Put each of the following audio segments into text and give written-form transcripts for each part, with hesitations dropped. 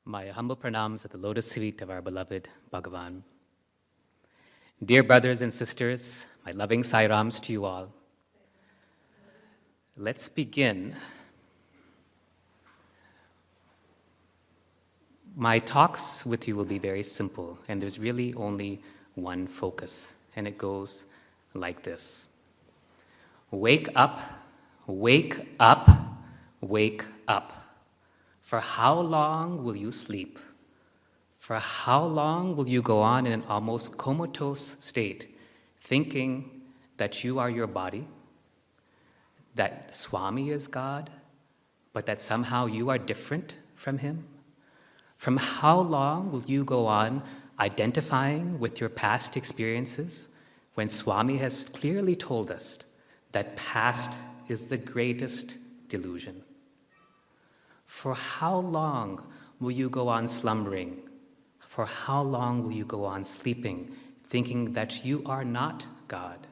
My humble pranams at the lotus feet of our beloved Bhagavan. Dear brothers and sisters, my loving Sairams to you all. Let's begin. My talks with you will be very simple, and there's really only one focus, and it goes like this. Wake up, wake up, wake up. For how long will you sleep? For how long will you go on in an almost comatose state, thinking that you are your body, that Swami is God, but that somehow you are different from him? From how long will you go on identifying with your past experiences when Swami has clearly told us that past is the greatest delusion? For how long will you go on slumbering? For how long will you go on sleeping, thinking that you are not God?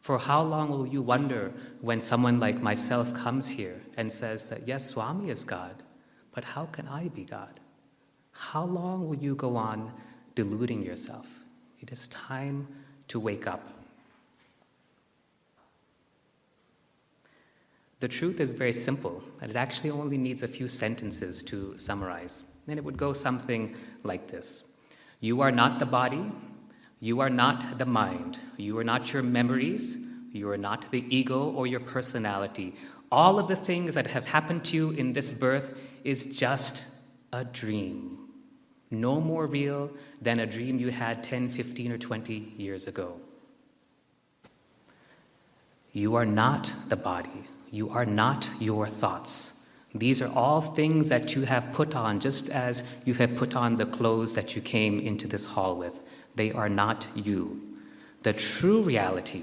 For how long will you wonder when someone like myself comes here and says that, yes, Swami is God, but how can I be God? How long will you go on deluding yourself? It is time to wake up. The truth is very simple, and it actually only needs a few sentences to summarize. And it would go something like this. You are not the body. You are not the mind. You are not your memories. You are not the ego or your personality. All of the things that have happened to you in this birth is just a dream. No more real than a dream you had 10, 15, or 20 years ago. You are not the body. You are not your thoughts. These are all things that you have put on, just as you have put on the clothes that you came into this hall with. They are not you. The true reality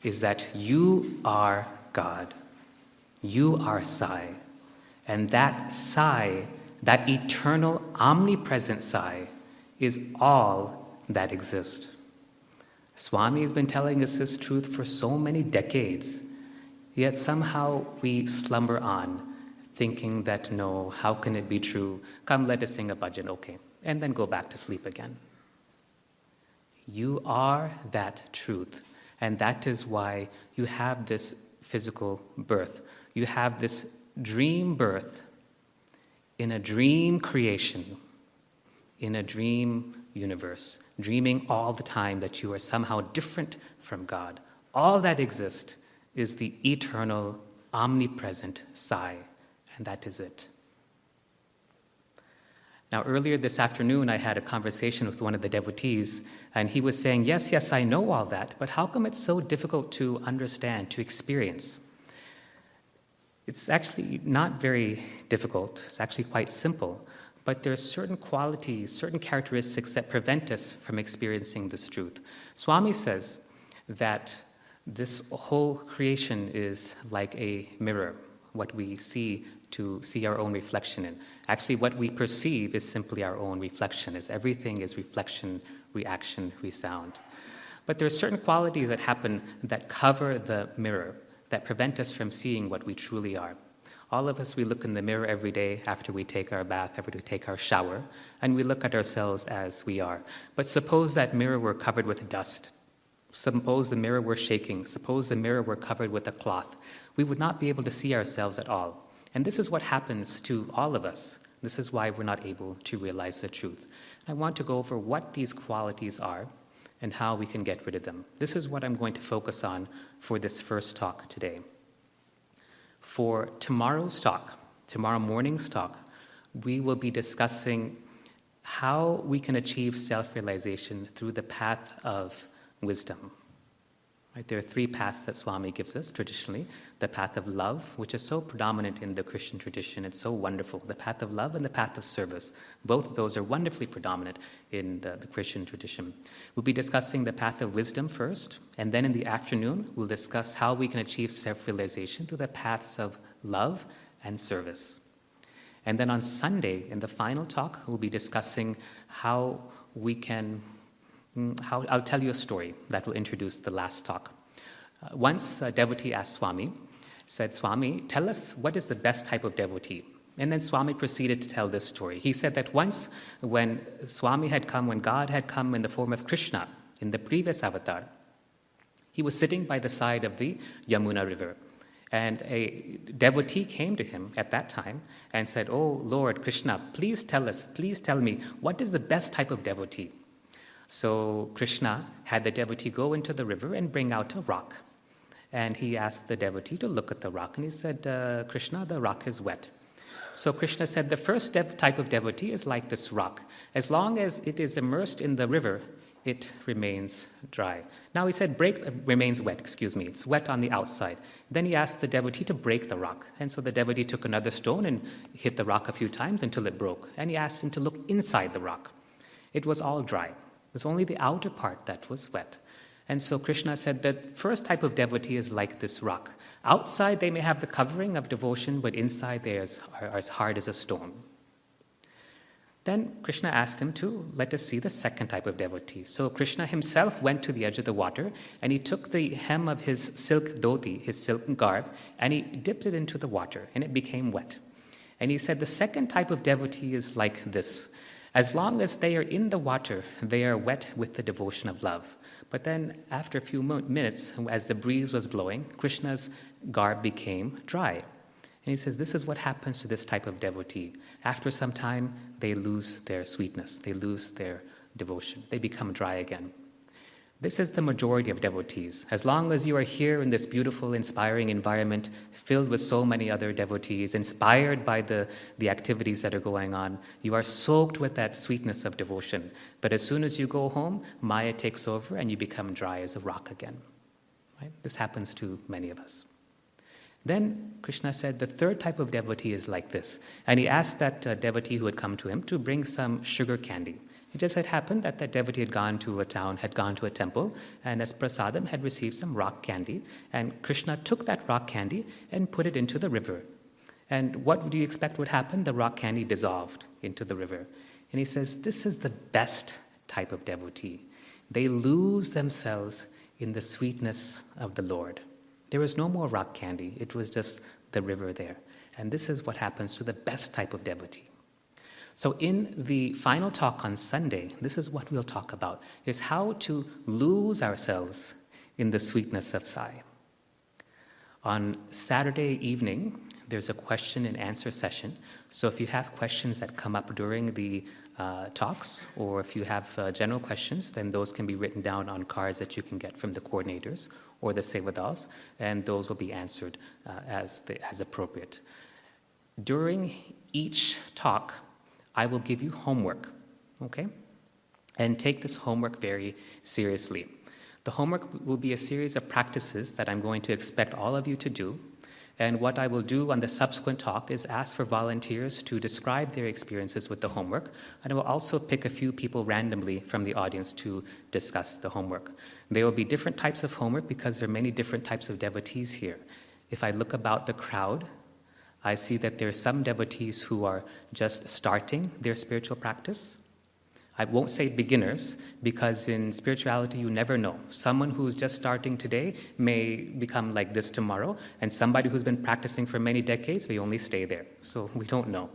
is that you are God. You are Sai. And that Sai, that eternal, omnipresent Sai, is all that exists. Swami has been telling us this truth for so many decades. Yet somehow we slumber on, thinking that, no, how can it be true? Come, let us sing a bhajan, okay, and then go back to sleep again. You are that truth, and that is why you have this physical birth. You have this dream birth in a dream creation, in a dream universe, dreaming all the time that you are somehow different from God. All that exists is the eternal, omnipresent Sai, and that is it. Now, earlier this afternoon, I had a conversation with one of the devotees, and he was saying, yes, I know all that, but how come it's so difficult to understand, to experience? It's actually not very difficult. It's actually quite simple, but there are certain qualities, certain characteristics that prevent us from experiencing this truth. Swami says that this whole creation is like a mirror, what we see to see our own reflection in. Actually, what we perceive is simply our own reflection, as everything is reflection, reaction, resound. But there are certain qualities that happen that cover the mirror, that prevent us from seeing what we truly are. All of us, we look in the mirror every day after we take our bath, after we take our shower, and we look at ourselves as we are. But suppose that mirror were covered with dust. Suppose the mirror were shaking. Suppose the mirror were covered with a cloth. We would not be able to see ourselves at all. And this is what happens to all of us. This is why we're not able to realize the truth. I want to go over what these qualities are and how we can get rid of them. This is what I'm going to focus on for this first talk today. For tomorrow's talk, tomorrow morning's talk, we will be discussing how we can achieve self-realization through the path of wisdom. Right? There are three paths that Swami gives us traditionally. The path of love, which is so predominant in the Christian tradition, it's so wonderful. The path of love and the path of service. Both of those are wonderfully predominant in the Christian tradition. We'll be discussing the path of wisdom first, and then in the afternoon, we'll discuss how we can achieve self-realization through the paths of love and service. And then on Sunday, in the final talk, we'll be discussing how we can I'll tell you a story that will introduce the last talk. Once a devotee asked Swami, said, Swami, tell us what is the best type of devotee? And then Swami proceeded to tell this story. He said that once when God had come in the form of Krishna in the previous avatar, he was sitting by the side of the Yamuna river. And a devotee came to him at that time and said, "Oh Lord Krishna, please tell me, what is the best type of devotee?" So Krishna had the devotee go into the river and bring out a rock. And he asked the devotee to look at the rock. And he said, "Krishna, the rock is wet." So Krishna said, "The first type of devotee is like this rock. As long as it is immersed in the river, it remains dry." Now he said, remains wet, it's wet on the outside. Then he asked the devotee to break the rock. And so the devotee took another stone and hit the rock a few times until it broke. And he asked him to look inside the rock. It was all dry. It was only the outer part that was wet. And so Krishna said that first type of devotee is like this rock. Outside they may have the covering of devotion, but inside they are as hard as a stone. Then Krishna asked him to let us see the second type of devotee. So Krishna himself went to the edge of the water, and he took the hem of his silk dhoti, his silken garb, and he dipped it into the water, and it became wet. And he said the second type of devotee is like this. As long as they are in the water, they are wet with the devotion of love. But then after a few minutes, as the breeze was blowing, Krishna's garb became dry. And he says, this is what happens to this type of devotee. After some time, they lose their sweetness. They lose their devotion. They become dry again. This is the majority of devotees. As long as you are here in this beautiful, inspiring environment, filled with so many other devotees, inspired by the activities that are going on, you are soaked with that sweetness of devotion. But as soon as you go home, Maya takes over and you become dry as a rock again. Right? This happens to many of us. Then Krishna said the third type of devotee is like this. And he asked that devotee who had come to him to bring some sugar candy. It just had happened that that devotee had gone to a town, had gone to a temple, and as prasadam had received some rock candy. And Krishna took that rock candy and put it into the river. And what do you expect would happen? The rock candy dissolved into the river. And he says, this is the best type of devotee. They lose themselves in the sweetness of the Lord. There was no more rock candy. It was just the river there. And this is what happens to the best type of devotee. So in the final talk on Sunday, this is what we'll talk about, is how to lose ourselves in the sweetness of Sai. On Saturday evening, there's a question and answer session. So if you have questions that come up during the talks, or if you have general questions, then those can be written down on cards that you can get from the coordinators or the Sevadals, and those will be answered as appropriate. During each talk, I will give you homework, okay? And take this homework very seriously. The homework will be a series of practices that I'm going to expect all of you to do. And what I will do on the subsequent talk is ask for volunteers to describe their experiences with the homework. And I will also pick a few people randomly from the audience to discuss the homework. There will be different types of homework because there are many different types of devotees here. If I look about the crowd, I see that there are some devotees who are just starting their spiritual practice. I won't say beginners, because in spirituality you never know. Someone who's just starting today may become like this tomorrow, and somebody who's been practicing for many decades may only stay there. So we don't know.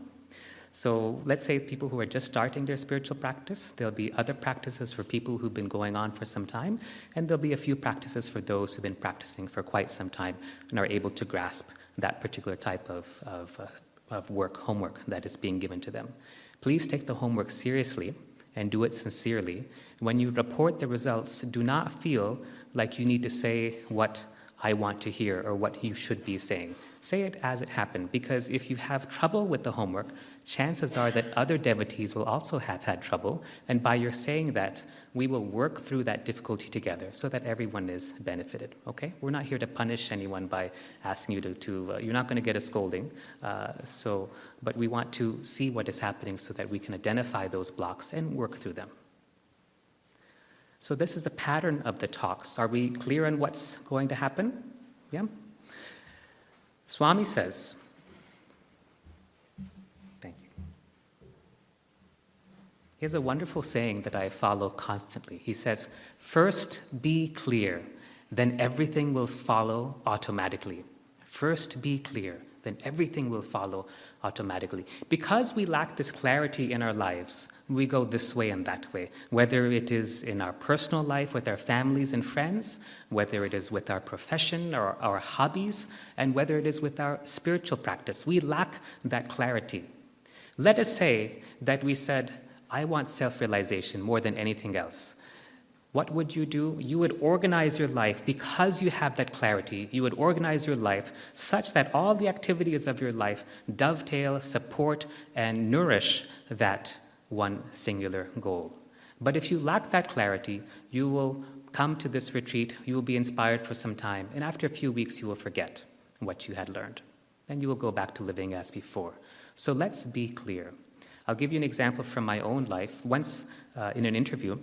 So let's say people who are just starting their spiritual practice, there'll be other practices for people who've been going on for some time, and there'll be a few practices for those who've been practicing for quite some time and are able to grasp that particular type of work, homework that is being given to them. Please take the homework seriously and do it sincerely. When you report the results, do not feel like you need to say what I want to hear or what you should be saying. Say it as it happened, because if you have trouble with the homework, chances are that other devotees will also have had trouble, and by your saying that, we will work through that difficulty together so that everyone is benefited, okay? We're not here to punish anyone by asking you to you're not going to get a scolding, but we want to see what is happening so that we can identify those blocks and work through them. So this is the pattern of the talks. Are we clear on what's going to happen? Yeah? Swami says, thank you. He has a wonderful saying that I follow constantly. He says, first be clear, then everything will follow automatically. First be clear, then everything will follow automatically. Because we lack this clarity in our lives, we go this way and that way, whether it is in our personal life with our families and friends, whether it is with our profession or our hobbies, and whether it is with our spiritual practice. We lack that clarity. Let us say that we said, I want self-realization more than anything else. What would you do? You would organize your life because you have that clarity. You would organize your life such that all the activities of your life dovetail, support, and nourish that one singular goal. But if you lack that clarity, you will come to this retreat, you will be inspired for some time, and after a few weeks you will forget what you had learned. And you will go back to living as before. So let's be clear. I'll give you an example from my own life. Once in an interview,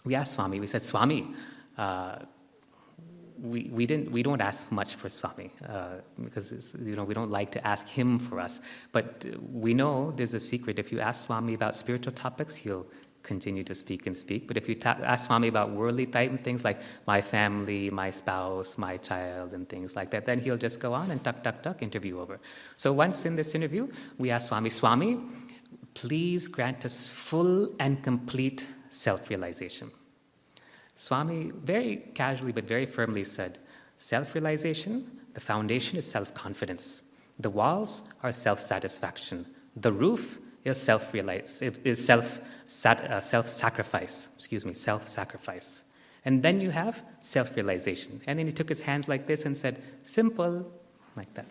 we asked Swami, we said, Swami, we don't ask much for Swami because we don't like to ask him for us. But we know there's a secret. If you ask Swami about spiritual topics, he'll continue to speak and speak. But if you ask Swami about worldly type things like my family, my spouse, my child, and things like that, then he'll just go on and tuck, interview over. So once in this interview, we asked Swami, Swami, please grant us full and complete self-realization. Swami very casually but very firmly said, self-realization, the foundation is self-confidence. The walls are self-satisfaction. The roof is self-sacrifice. And then you have self-realization. And then he took his hands like this and said, simple, like that.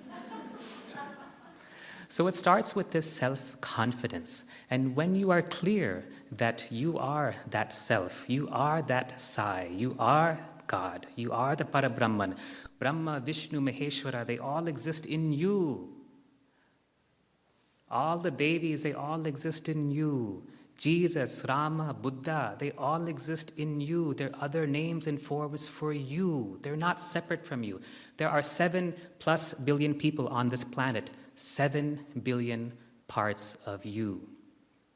So it starts with this self-confidence. And when you are clear that you are that self, you are that Sai, you are God, you are the Parabrahman, Brahma, Vishnu, Maheshwara, they all exist in you. All the Devis, they all exist in you. Jesus, Rama, Buddha, they all exist in you. There are other names and forms for you. They're not separate from you. There are 7+ billion people on this planet. 7 billion parts of you.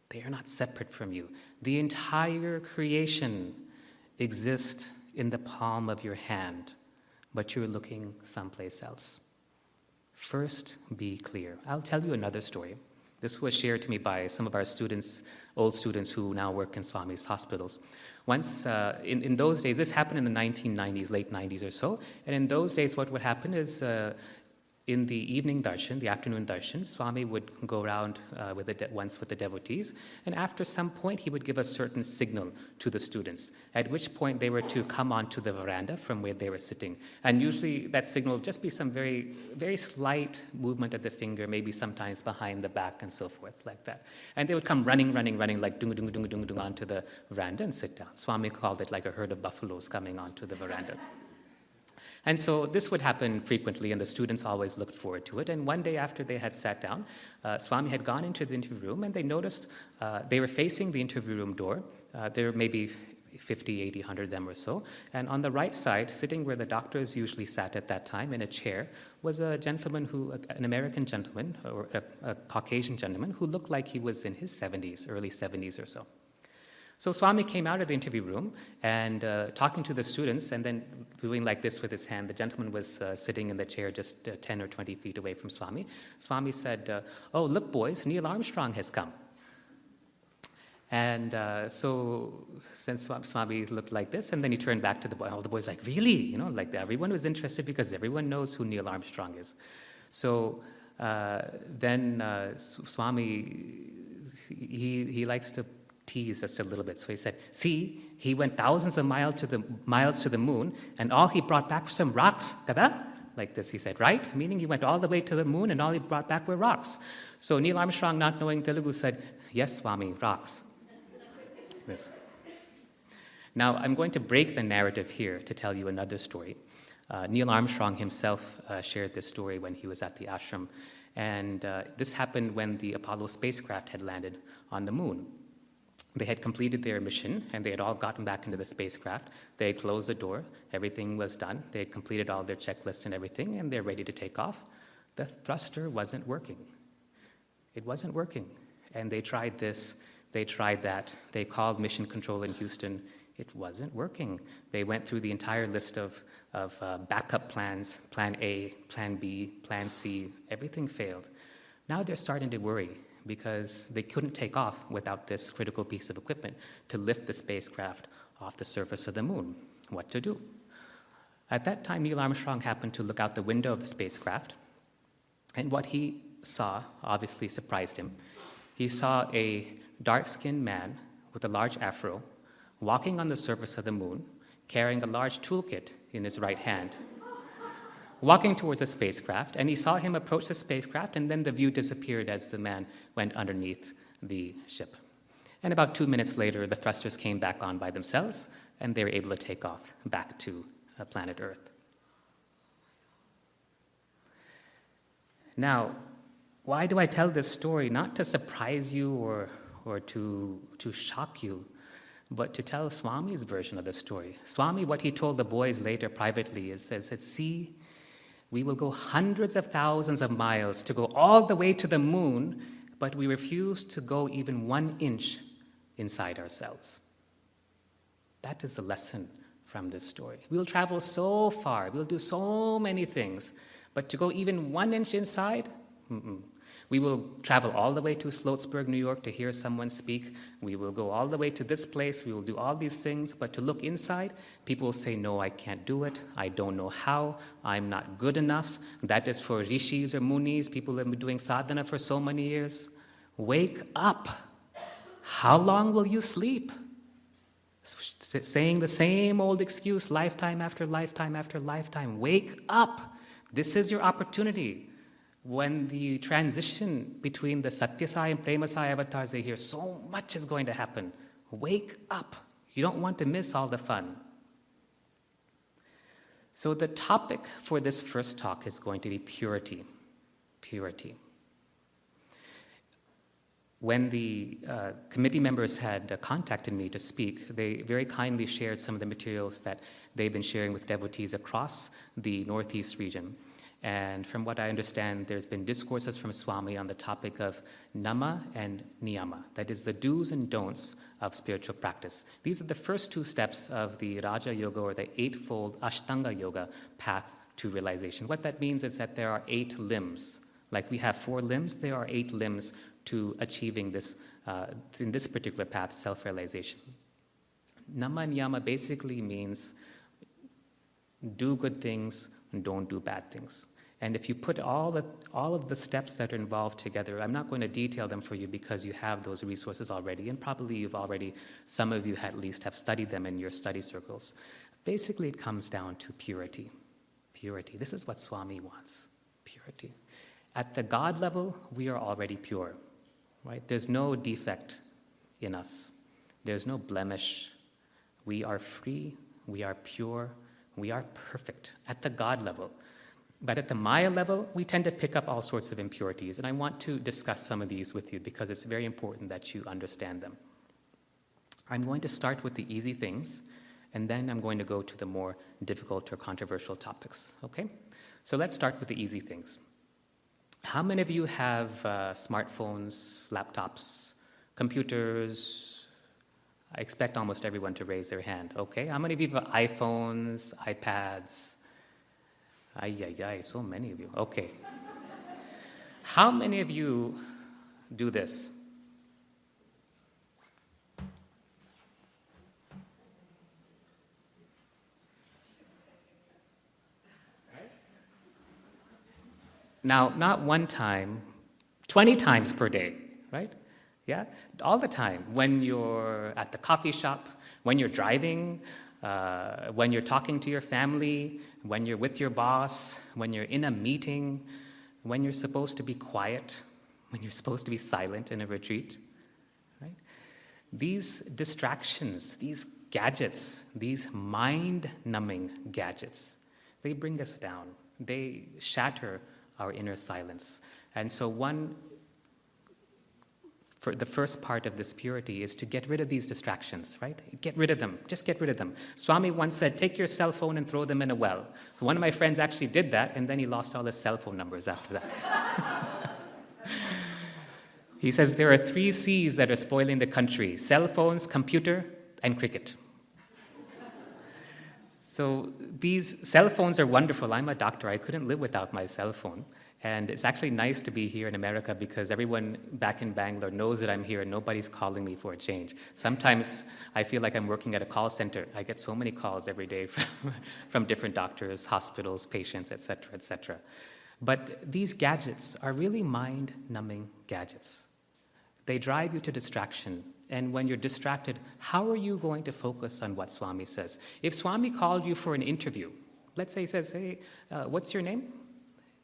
They are not separate from you. The entire creation exists in the palm of your hand, but you're looking someplace else. First, be clear. I'll tell you another story. This was shared to me by some of our students, old students who now work in Swami's hospitals. Once, in those days, this happened in the 1990s, late 90s or so, and in those days what would happen is in the evening darshan, the afternoon darshan, Swami would go around once with the devotees, and after some point he would give a certain signal to the students, at which point they were to come onto the veranda from where they were sitting. And usually that signal would just be some very, very slight movement of the finger, maybe sometimes behind the back and so forth, like that. And they would come running, like dung, dung, dung, dung, dung, onto the veranda and sit down. Swami called it like a herd of buffaloes coming onto the veranda. And so this would happen frequently, and the students always looked forward to it. And one day after they had sat down, Swami had gone into the interview room, and they noticed they were facing the interview room door. There were maybe 50, 80, 100 of them or so. And on the right side, sitting where the doctors usually sat at that time in a chair, was a gentleman an American gentleman, or a Caucasian gentleman, who looked like he was in his 70s, early 70s or so. So Swami came out of the interview room and talking to the students and then doing like this with his hand. The gentleman was sitting in the chair just 10 or 20 feet away from Swami. Swami said, oh, look, boys, Neil Armstrong has come. And so since Swami looked like this, and then he turned back to the boy. All the boys like, really? Like everyone was interested because everyone knows who Neil Armstrong is. So then Swami, he likes to tease just a little bit. So he said, see, he went thousands of miles to the moon, and all he brought back were some rocks, kada? Like this, he said, right? Meaning he went all the way to the moon, and all he brought back were rocks. So Neil Armstrong, not knowing Telugu, said, yes, Swami, rocks. This. Now, I'm going to break the narrative here to tell you another story. Neil Armstrong himself shared this story when he was at the ashram, and this happened when the Apollo spacecraft had landed on the moon. They had completed their mission, and they had all gotten back into the spacecraft. They had closed the door. Everything was done. They had completed all their checklists and everything, and they're ready to take off. The thruster wasn't working. It wasn't working. And they tried this. They tried that. They called Mission Control in Houston. It wasn't working. They went through the entire list of backup plans, plan A, plan B, plan C, everything failed. Now they're starting to worry because they couldn't take off without this critical piece of equipment to lift the spacecraft off the surface of the moon. What to do? At that time, Neil Armstrong happened to look out the window of the spacecraft, and what he saw obviously surprised him. He saw a dark-skinned man with a large afro walking on the surface of the moon, carrying a large toolkit in his right hand, walking towards the spacecraft, and he saw him approach the spacecraft, and then the view disappeared as the man went underneath the ship. And about 2 minutes later, the thrusters came back on by themselves, and they were able to take off back to planet Earth. Now, why do I tell this story? Not to surprise you or to shock you, but to tell Swami's version of the story. Swami, what he told the boys later privately is that, see, we will go hundreds of thousands of miles to go all the way to the moon, but we refuse to go even 1 inch inside ourselves. That is the lesson from this story. We'll travel so far, we'll do so many things, but to go even 1 inch inside, We will travel all the way to Sloatsburg, New York to hear someone speak. We will go all the way to this place. We will do all these things. But to look inside, people will say, no, I can't do it. I don't know how. I'm not good enough. That is for rishis or munis, people who have been doing sadhana for so many years. Wake up. How long will you sleep? Saying the same old excuse lifetime after lifetime after lifetime. Wake up. This is your opportunity. When the transition between the Satyasai and Premasai avatars are here, so much is going to happen. Wake up. You don't want to miss all the fun. So the topic for this first talk is going to be purity. Purity. When the committee members had contacted me to speak, they very kindly shared some of the materials that they've been sharing with devotees across the Northeast region. And from what I understand, there's been discourses from Swami on the topic of nama and niyama, that is the do's and don'ts of spiritual practice. These are the first two steps of the Raja Yoga, or the eightfold Ashtanga Yoga path to realization. What that means is that there are 8 limbs. Like we have 4 limbs, there are 8 limbs to achieving this, in this particular path, self-realization. Nama and niyama basically means do good things and don't do bad things. And if you put all of the steps that are involved together, I'm not going to detail them for you because you have those resources already, and probably some of you at least have studied them in your study circles. Basically, it comes down to purity. Purity. This is what Swami wants. Purity. At the God level, we are already pure, right? There's no defect in us. There's no blemish. We are free. We are pure. We are perfect at the God level. But at the Maya level, we tend to pick up all sorts of impurities. And I want to discuss some of these with you because it's very important that you understand them. I'm going to start with the easy things, and then I'm going to go to the more difficult or controversial topics, okay? So let's start with the easy things. How many of you have smartphones, laptops, computers? I expect almost everyone to raise their hand. Okay, how many of you have iPhones, iPads? So many of you. Okay. How many of you do this? Now, not one time, 20 times per day, right? Yeah, all the time. When you're at the coffee shop, when you're driving, when you're talking to your family, when you're with your boss, when you're in a meeting, when you're supposed to be quiet, when you're supposed to be silent in a retreat, right? These distractions, these gadgets, these mind-numbing gadgets, they bring us down. They shatter our inner silence. And so for the first part of this purity is to get rid of these distractions, right? Get rid of them. Just get rid of them. Swami once said, take your cell phone and throw them in a well. One of my friends actually did that, and then he lost all his cell phone numbers after that. He says there are 3 C's that are spoiling the country: cell phones, computer, and cricket. So these cell phones are wonderful. I'm a doctor. I couldn't live without my cell phone. And it's actually nice to be here in America because everyone back in Bangalore knows that I'm here and nobody's calling me for a change. Sometimes I feel like I'm working at a call center. I get so many calls every day from different doctors, hospitals, patients, et cetera, et cetera. But these gadgets are really mind-numbing gadgets. They drive you to distraction. And when you're distracted, how are you going to focus on what Swami says? If Swami called you for an interview, let's say he says, hey, what's your name?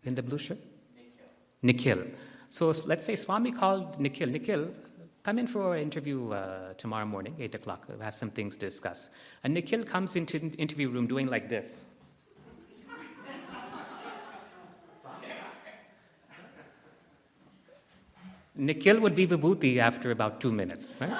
In the blue shirt? Nikhil. So let's say Swami called Nikhil. Nikhil, come in for an interview tomorrow morning, 8 o'clock. We'll have some things to discuss. And Nikhil comes into the interview room doing like this. Nikhil would be Vibhuti after about 2 minutes, right?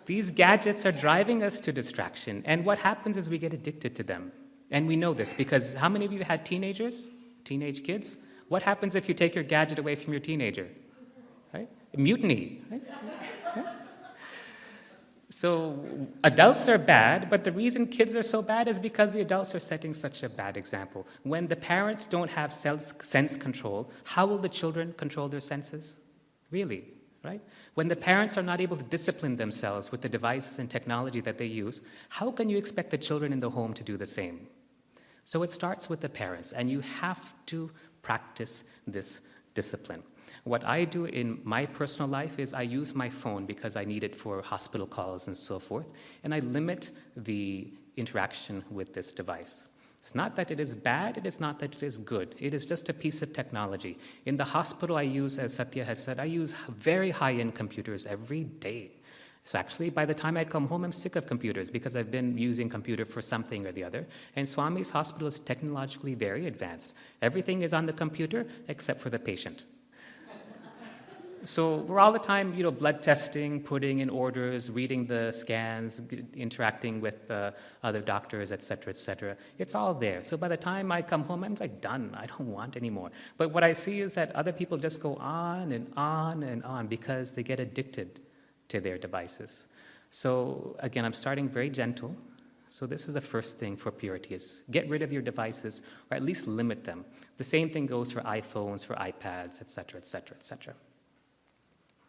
These gadgets are driving us to distraction, and what happens is we get addicted to them. And we know this because how many of you had teenagers, teenage kids? What happens if you take your gadget away from your teenager? Right? Mutiny. Right? Yeah. So adults are bad, but the reason kids are so bad is because the adults are setting such a bad example. When the parents don't have sense control, how will the children control their senses? Really, right? When the parents are not able to discipline themselves with the devices and technology that they use, how can you expect the children in the home to do the same? So it starts with the parents, and you have to practice this discipline. What I do in my personal life is I use my phone because I need it for hospital calls and so forth, and I limit the interaction with this device. It's not that it is bad, it is not that it is good. It is just a piece of technology. In the hospital I use, as Satya has said, I use very high-end computers every day. So actually, by the time I come home, I'm sick of computers because I've been using computer for something or the other. And Swami's hospital is technologically very advanced. Everything is on the computer except for the patient. So we're all the time, blood testing, putting in orders, reading the scans, interacting with other doctors, et cetera, et cetera. It's all there. So by the time I come home, I'm like done. I don't want any more. But what I see is that other people just go on and on and on because they get addicted to their devices. So again, I'm starting very gentle. So this is the first thing for purity is get rid of your devices or at least limit them. The same thing goes for iPhones, for iPads, et cetera, et cetera, et cetera.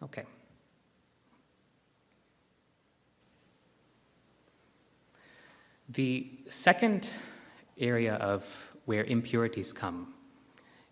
Okay. The second area of where impurities come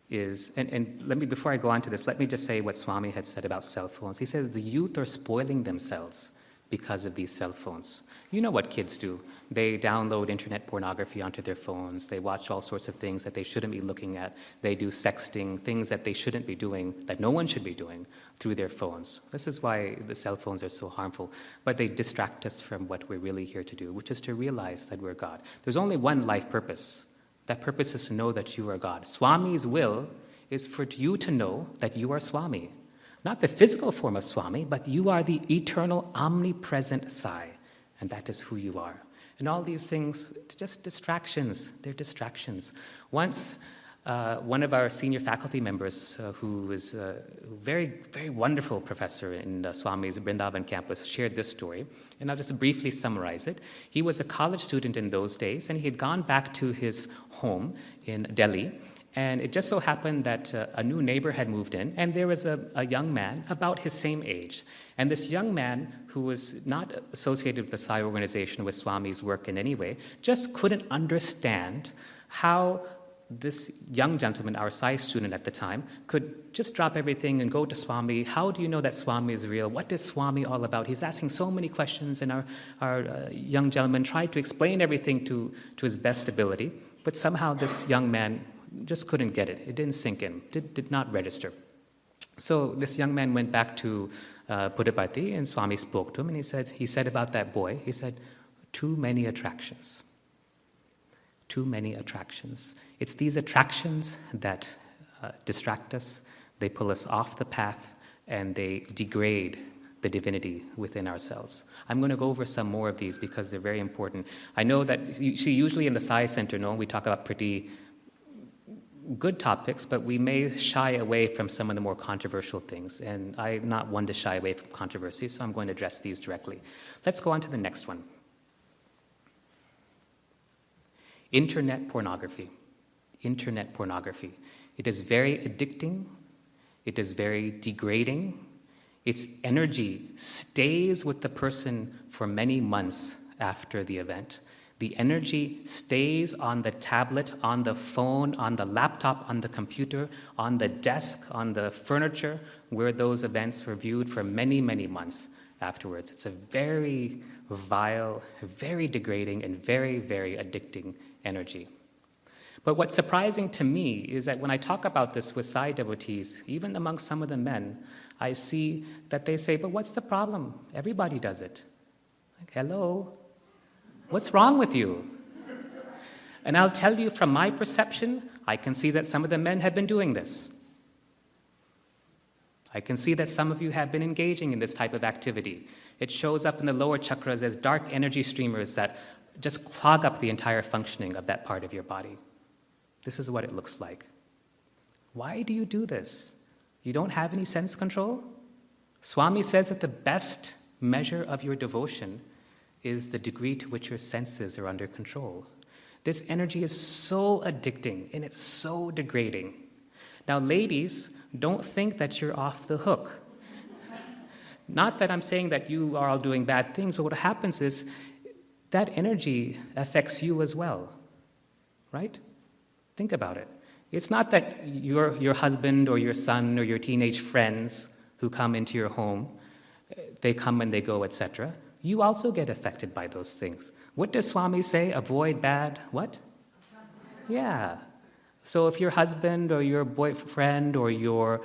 is, and let me, before I go on to this, let me just say what Swami had said about cell phones. He says the youth are spoiling themselves because of these cell phones. You know what kids do. They download internet pornography onto their phones. They watch all sorts of things that they shouldn't be looking at. They do sexting, things that they shouldn't be doing, that no one should be doing through their phones. This is why the cell phones are so harmful. But they distract us from what we're really here to do, which is to realize that we're God. There's only one life purpose. That purpose is to know that you are God. Swami's will is for you to know that you are Swami. Not the physical form of Swami, but you are the eternal, omnipresent Sai, and that is who you are. And all these things, just distractions, they're distractions. Once, one of our senior faculty members, who is a very, very wonderful professor in Swami's Vrindavan campus, shared this story, and I'll just briefly summarize it. He was a college student in those days, and he had gone back to his home in Delhi, and it just so happened that a new neighbor had moved in, and there was a young man about his same age. And this young man, who was not associated with the Sai organization, with Swami's work in any way, just couldn't understand how this young gentleman, our Sai student at the time, could just drop everything and go to Swami. How do you know that Swami is real? What is Swami all about? He's asking so many questions, and our young gentleman tried to explain everything to his best ability, but somehow this young man just couldn't get it. It didn't sink in, did not register. So this young man went back to Puttaparthi, and Swami spoke to him, and he said about that boy, he said, too many attractions. Too many attractions. It's these attractions that distract us, they pull us off the path, and they degrade the divinity within ourselves. I'm going to go over some more of these because they're very important. I know that usually in the Sai Center, we talk about pretty good topics, but we may shy away from some of the more controversial things. And I'm not one to shy away from controversy, so I'm going to address these directly. Let's go on to the next one. Internet pornography. Internet pornography. It is very addicting. It is very degrading. Its energy stays with the person for many months after the event. The energy stays on the tablet, on the phone, on the laptop, on the computer, on the desk, on the furniture, where those events were viewed for many, many months afterwards. It's a very vile, very degrading, and very, very addicting energy. But what's surprising to me is that when I talk about this with Sai devotees, even amongst some of the men, I see that they say, but what's the problem? Everybody does it. Like, hello? What's wrong with you? And I'll tell you from my perception, I can see that some of the men have been doing this. I can see that some of you have been engaging in this type of activity. It shows up in the lower chakras as dark energy streamers that just clog up the entire functioning of that part of your body. This is what it looks like. Why do you do this? You don't have any sense control? Swami says that the best measure of your devotion is the degree to which your senses are under control. This energy is so addicting and it's so degrading. Now, ladies, don't think that you're off the hook. Not that I'm saying that you are all doing bad things, but what happens is that energy affects you as well, right? Think about it. It's not that your husband or your son or your teenage friends who come into your home, they come and they go, etc. You also get affected by those things. What does Swami say? Avoid bad what? Yeah. So if your husband or your boyfriend or your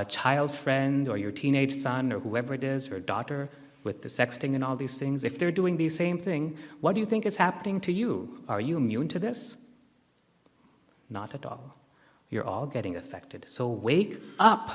child's friend or your teenage son or whoever it is, or daughter with the sexting and all these things, if they're doing the same thing, what do you think is happening to you? Are you immune to this? Not at all. You're all getting affected. So wake up.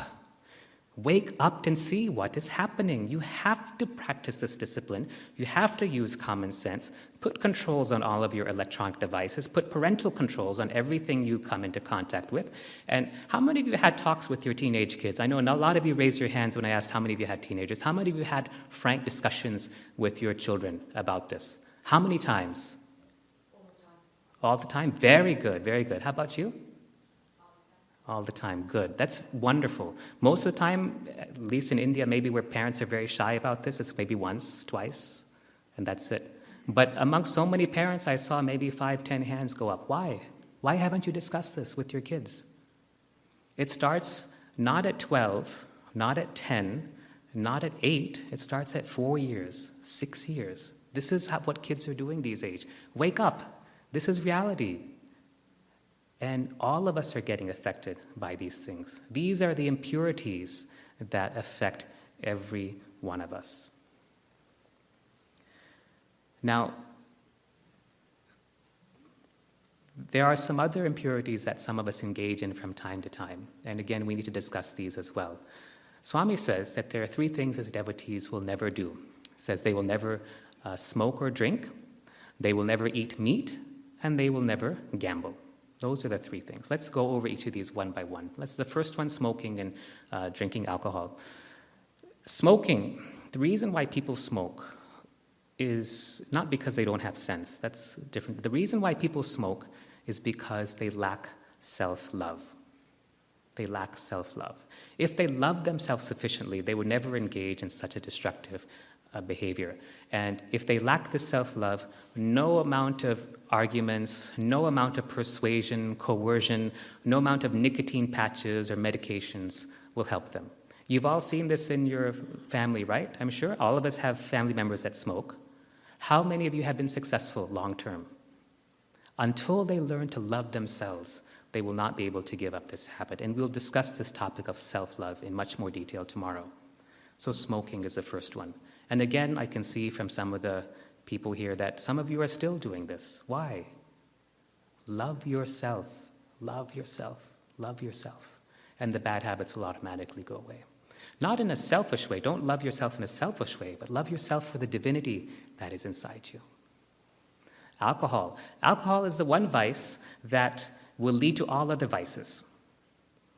Wake up and see what is happening. You have to practice this discipline. You have to use common sense. Put controls on all of your electronic devices. Put parental controls on everything you come into contact with. And how many of you had talks with your teenage kids? I know a lot of you raised your hands when I asked how many of you had teenagers. How many of you had frank discussions with your children about this? How many times? All the time? Very good, very good. How about you? All the time. Good. That's wonderful. Most of the time, at least in India, maybe where parents are very shy about this, it's maybe once, twice, and that's it. But amongst so many parents, I saw maybe 5, 10 hands go up. Why? Why haven't you discussed this with your kids? It starts not at 12, not at 10, not at 8. It starts at 4 years, 6 years. This is what kids are doing these age. Wake up. This is reality. And all of us are getting affected by these things. These are the impurities that affect every one of us. Now, there are some other impurities that some of us engage in from time to time. And again, we need to discuss these as well. Swami says that there are 3 things his devotees will never do. He says they will never smoke or drink, they will never eat meat, and they will never gamble. Those are the 3 things. Let's go over each of these one by one. The first one, smoking and drinking alcohol. Smoking, the reason why people smoke is not because they don't have sense. That's different. The reason why people smoke is because they lack self-love. They lack self-love. If they loved themselves sufficiently, they would never engage in such a destructive behavior. And if they lack this self-love, no amount of arguments, no amount of persuasion, coercion, no amount of nicotine patches or medications will help them. You've all seen this in your family, right? I'm sure all of us have family members that smoke. How many of you have been successful long-term? Until they learn to love themselves, they will not be able to give up this habit. And we'll discuss this topic of self-love in much more detail tomorrow. So smoking is the first one. And again, I can see from some of the people here that some of you are still doing this. Why? Love yourself. Love yourself. Love yourself. And the bad habits will automatically go away. Not in a selfish way. Don't love yourself in a selfish way, but love yourself for the divinity that is inside you. Alcohol. Alcohol is the one vice that will lead to all other vices.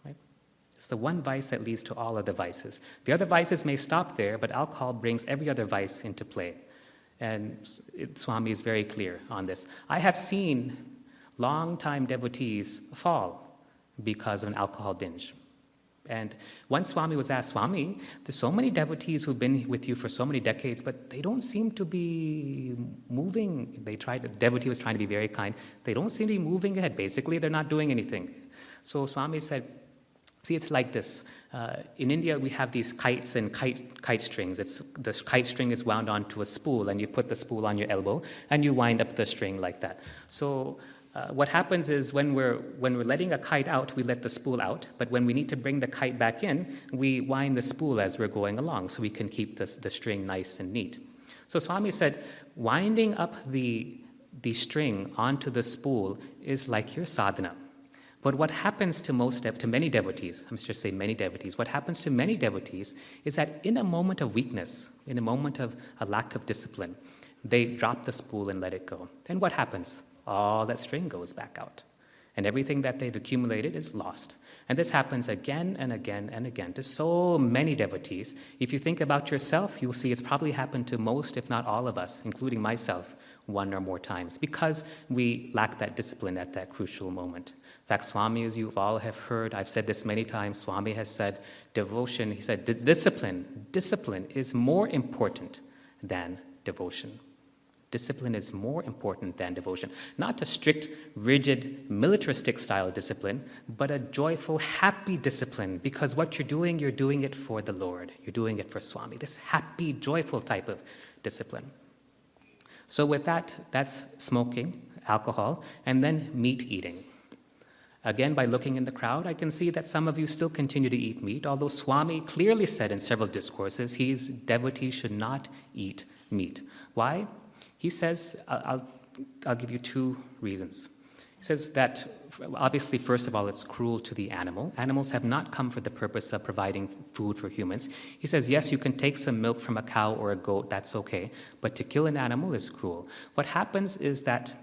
Right? It's the one vice that leads to all other vices. The other vices may stop there, but alcohol brings every other vice into play. And Swami is very clear on this. I have seen long-time devotees fall because of an alcohol binge. And once Swami was asked, Swami, there's so many devotees who've been with you for so many decades, but they don't seem to be moving. The devotee was trying to be very kind. They don't seem to be moving ahead. Basically, they're not doing anything. So Swami said, see, it's like this. In India, we have these kites and kite strings. The kite string is wound onto a spool, and you put the spool on your elbow, and you wind up the string like that. So what happens is when we're letting a kite out, we let the spool out. But when we need to bring the kite back in, we wind the spool as we're going along, so we can keep the string nice and neat. So Swami said, winding up the string onto the spool is like your sadhana. But what happens to many devotees, I'm just saying many devotees, what happens to many devotees is that in a moment of weakness, in a moment of a lack of discipline, they drop the spool and let it go. And what happens? All that string goes back out. And everything that they've accumulated is lost. And this happens again and again and again to so many devotees. If you think about yourself, you'll see it's probably happened to most, if not all of us, including myself, one or more times, because we lack that discipline at that crucial moment. In fact, Swami, as you all have heard, I've said this many times, Swami has said, devotion, he said, discipline is more important than devotion. Discipline is more important than devotion. Not a strict, rigid, militaristic style discipline, but a joyful, happy discipline, because what you're doing it for the Lord. You're doing it for Swami, this happy, joyful type of discipline. So with that, that's smoking, alcohol, and then meat eating. Again, by looking in the crowd, I can see that some of you still continue to eat meat, although Swami clearly said in several discourses, devotees should not eat meat. Why? He says, I'll give you two reasons. He says that, obviously, first of all, it's cruel to the animal. Animals have not come for the purpose of providing food for humans. He says, yes, you can take some milk from a cow or a goat, that's okay, but to kill an animal is cruel. What happens is that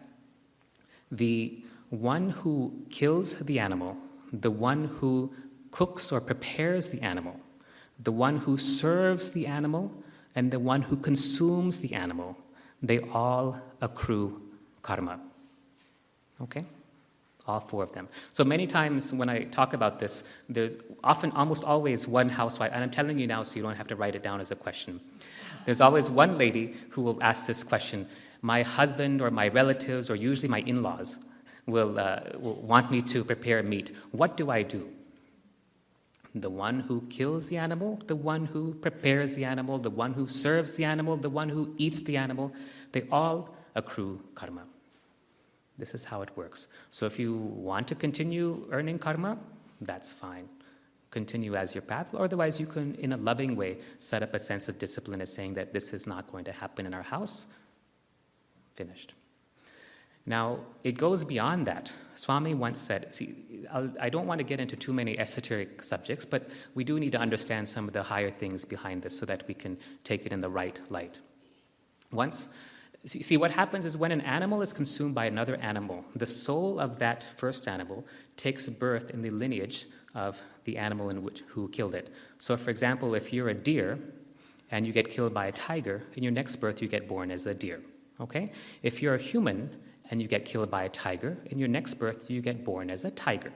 the one who kills the animal, the one who cooks or prepares the animal, the one who serves the animal, and the one who consumes the animal, they all accrue karma. Okay? All four of them. So many times when I talk about this, there's often, almost always one housewife, and I'm telling you now so you don't have to write it down as a question. There's always one lady who will ask this question. My husband or my relatives, or usually my in-laws, will want me to prepare meat. What do I do? The one who kills the animal, the one who prepares the animal, the one who serves the animal, the one who eats the animal, they all accrue karma. This is how it works. So if you want to continue earning karma, that's fine. Continue as your path. Otherwise, you can, in a loving way, set up a sense of discipline as saying that this is not going to happen in our house. Finished. Now, it goes beyond that. Swami once said, I don't want to get into too many esoteric subjects, but we do need to understand some of the higher things behind this so that we can take it in the right light. See, what happens is when an animal is consumed by another animal, the soul of that first animal takes birth in the lineage of the animal who killed it. So, for example, if you're a deer and you get killed by a tiger, in your next birth you get born as a deer. Okay? If you're a human and you get killed by a tiger, in your next birth you get born as a tiger.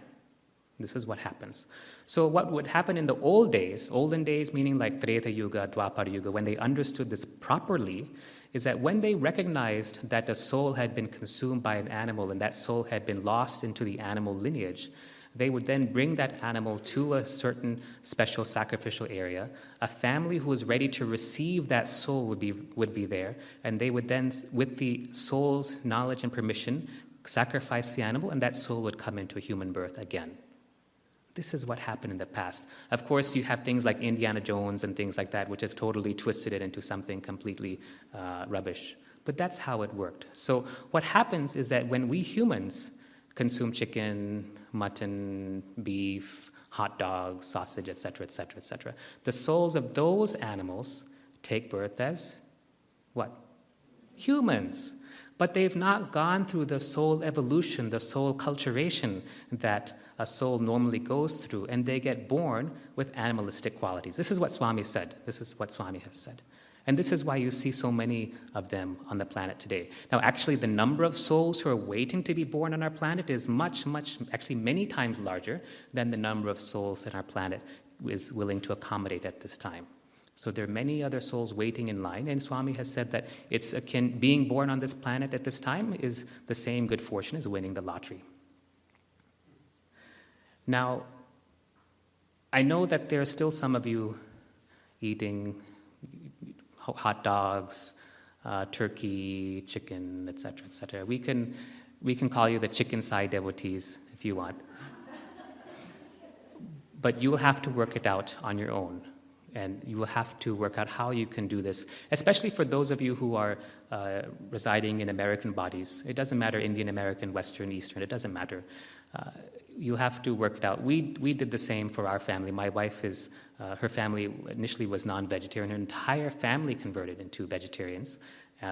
This is what happens. So what would happen in the olden days meaning like Treta Yuga, Dwapara Yuga, when they understood this properly, is that when they recognized that the soul had been consumed by an animal and that soul had been lost into the animal lineage, they would then bring that animal to a certain special sacrificial area. A family who was ready to receive that soul would be there, and they would then, with the soul's knowledge and permission, sacrifice the animal, and that soul would come into a human birth again. This is what happened in the past. Of course, you have things like Indiana Jones and things like that, which have totally twisted it into something completely rubbish. But that's how it worked. So what happens is that when we humans consume chicken, mutton, beef, hot dogs, sausage, etc., etc., etc., the souls of those animals take birth as what? Humans. but they've not gone through the soul evolution, the soul culturation that a soul normally goes through, and they get born with animalistic qualities. This is what Swami said. This is what Swami has said. And this is why you see so many of them on the planet today. Now, actually, the number of souls who are waiting to be born on our planet is much, actually many times larger than the number of souls that our planet is willing to accommodate at this time. So there are many other souls waiting in line, and Swami has said that it's akin, being born on this planet at this time is the same good fortune as winning the lottery. Now, I know that there are still some of you eating hot dogs, turkey, chicken, etc., etc. We can call you the chicken Sai devotees if you want. But you will have to work it out on your own. And you will have to work out how you can do this, especially for those of you who are residing in American bodies. It doesn't matter, Indian, American, Western, Eastern, it doesn't matter. You have to work it out. We did the same for our family. My wife her family initially was non-vegetarian. Her entire family converted into vegetarians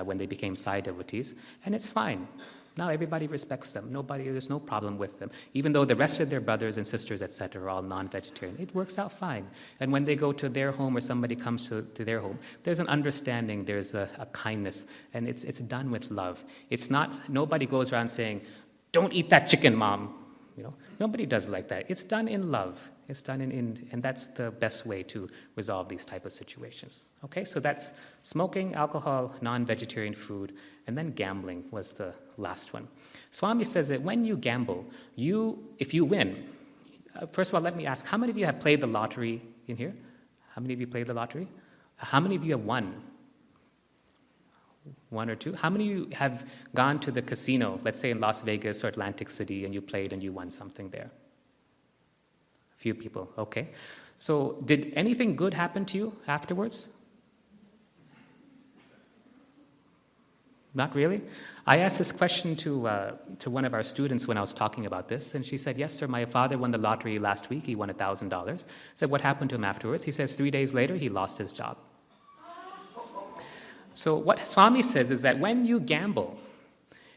when they became Sai devotees, and it's fine. Now everybody respects them. There's no problem with them. Even though the rest of their brothers and sisters, etc., are all non-vegetarian, it works out fine. And when they go to their home or somebody comes to their home, there's an understanding, there's a kindness, and it's done with love. It's not, nobody goes around saying, "Don't eat that chicken, Mom." Nobody does like that. It's done in love. It's done and that's the best way to resolve these type of situations. Okay, so that's smoking, alcohol, non-vegetarian food, and then gambling was the last one. Swami says that when you gamble, if you win, first of all, let me ask, how many of you have played the lottery in here? How many of you played the lottery? How many of you have won? One or two? How many of you have gone to the casino, let's say in Las Vegas or Atlantic City, and you played and you won something there? A few people, okay. So did anything good happen to you afterwards? Not really? I asked this question to one of our students when I was talking about this, and she said, "Yes, sir, my father won the lottery last week. He won $1,000. I said, "What happened to him afterwards?" He says, 3 days later, he lost his job. So what Swami says is that when you gamble,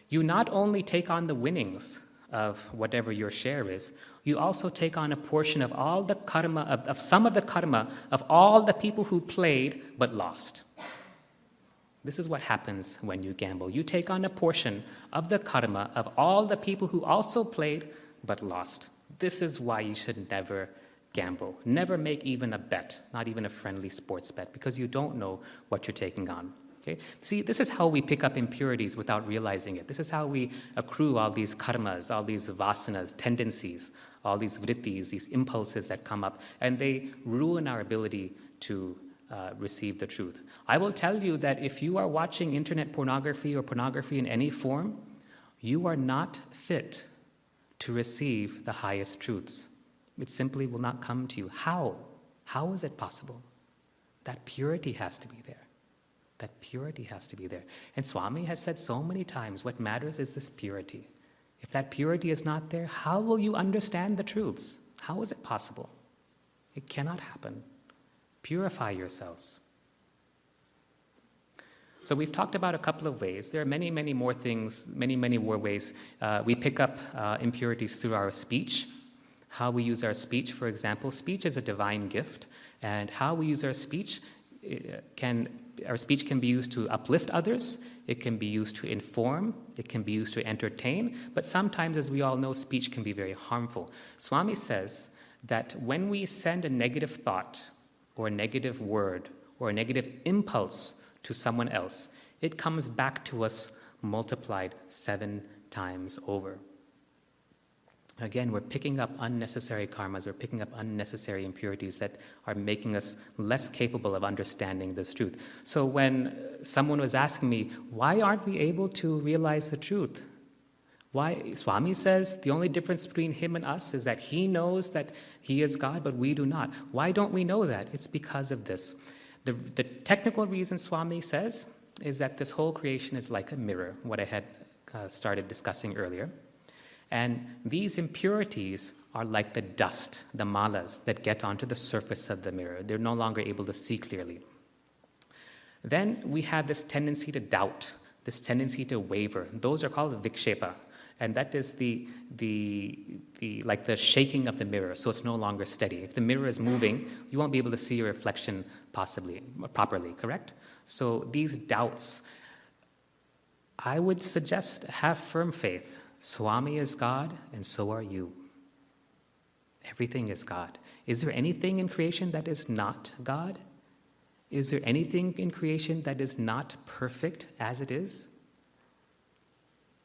you not only take on the winnings of whatever your share is, you also take on a portion of all the karma, of some of the karma of all the people who played but lost. This is what happens when you gamble. You take on a portion of the karma of all the people who also played but lost. This is why you should never gamble. Never make even a bet, not even a friendly sports bet, because you don't know what you're taking on. Okay? See, this is how we pick up impurities without realizing it. This is how we accrue all these karmas, all these vasanas, tendencies, all these vrittis, these impulses that come up, and they ruin our ability to receive the truth. I will tell you that if you are watching internet pornography or pornography in any form, you are not fit to receive the highest truths. It simply will not come to you. How? How is it possible? That purity has to be there. That purity has to be there. And Swami has said so many times, what matters is this purity. If that purity is not there, how will you understand the truths? How is it possible? It cannot happen. Purify yourselves. So we've talked about a couple of ways. There are many, many more things, many, many more ways. We pick up impurities through our speech. How we use our speech, for example. Speech is a divine gift, and how we use our speech can be used to uplift others, it can be used to inform, it can be used to entertain, but sometimes, as we all know, speech can be very harmful. Swami says that when we send a negative thought or a negative word or a negative impulse to someone else, it comes back to us multiplied 7 times over. Again, we're picking up unnecessary karmas, we're picking up unnecessary impurities that are making us less capable of understanding this truth. So when someone was asking me, why aren't we able to realize the truth? Why? Swami says the only difference between him and us is that he knows that he is God, but we do not. Why don't we know that? It's because of this. The technical reason Swami says is that this whole creation is like a mirror, what I had started discussing earlier. And these impurities are like the dust, the malas, that get onto the surface of the mirror. They're no longer able to see clearly. Then we have this tendency to doubt. this tendency to waver. Those are called vikshepa. And that is the like the shaking of the mirror, so it's no longer steady. If the mirror is moving, you won't be able to see your reflection properly, correct? So these doubts, I would suggest have firm faith. Swami is God, and so are you. Everything is God. Is there anything in creation that is not God? Is there anything in creation that is not perfect as it is?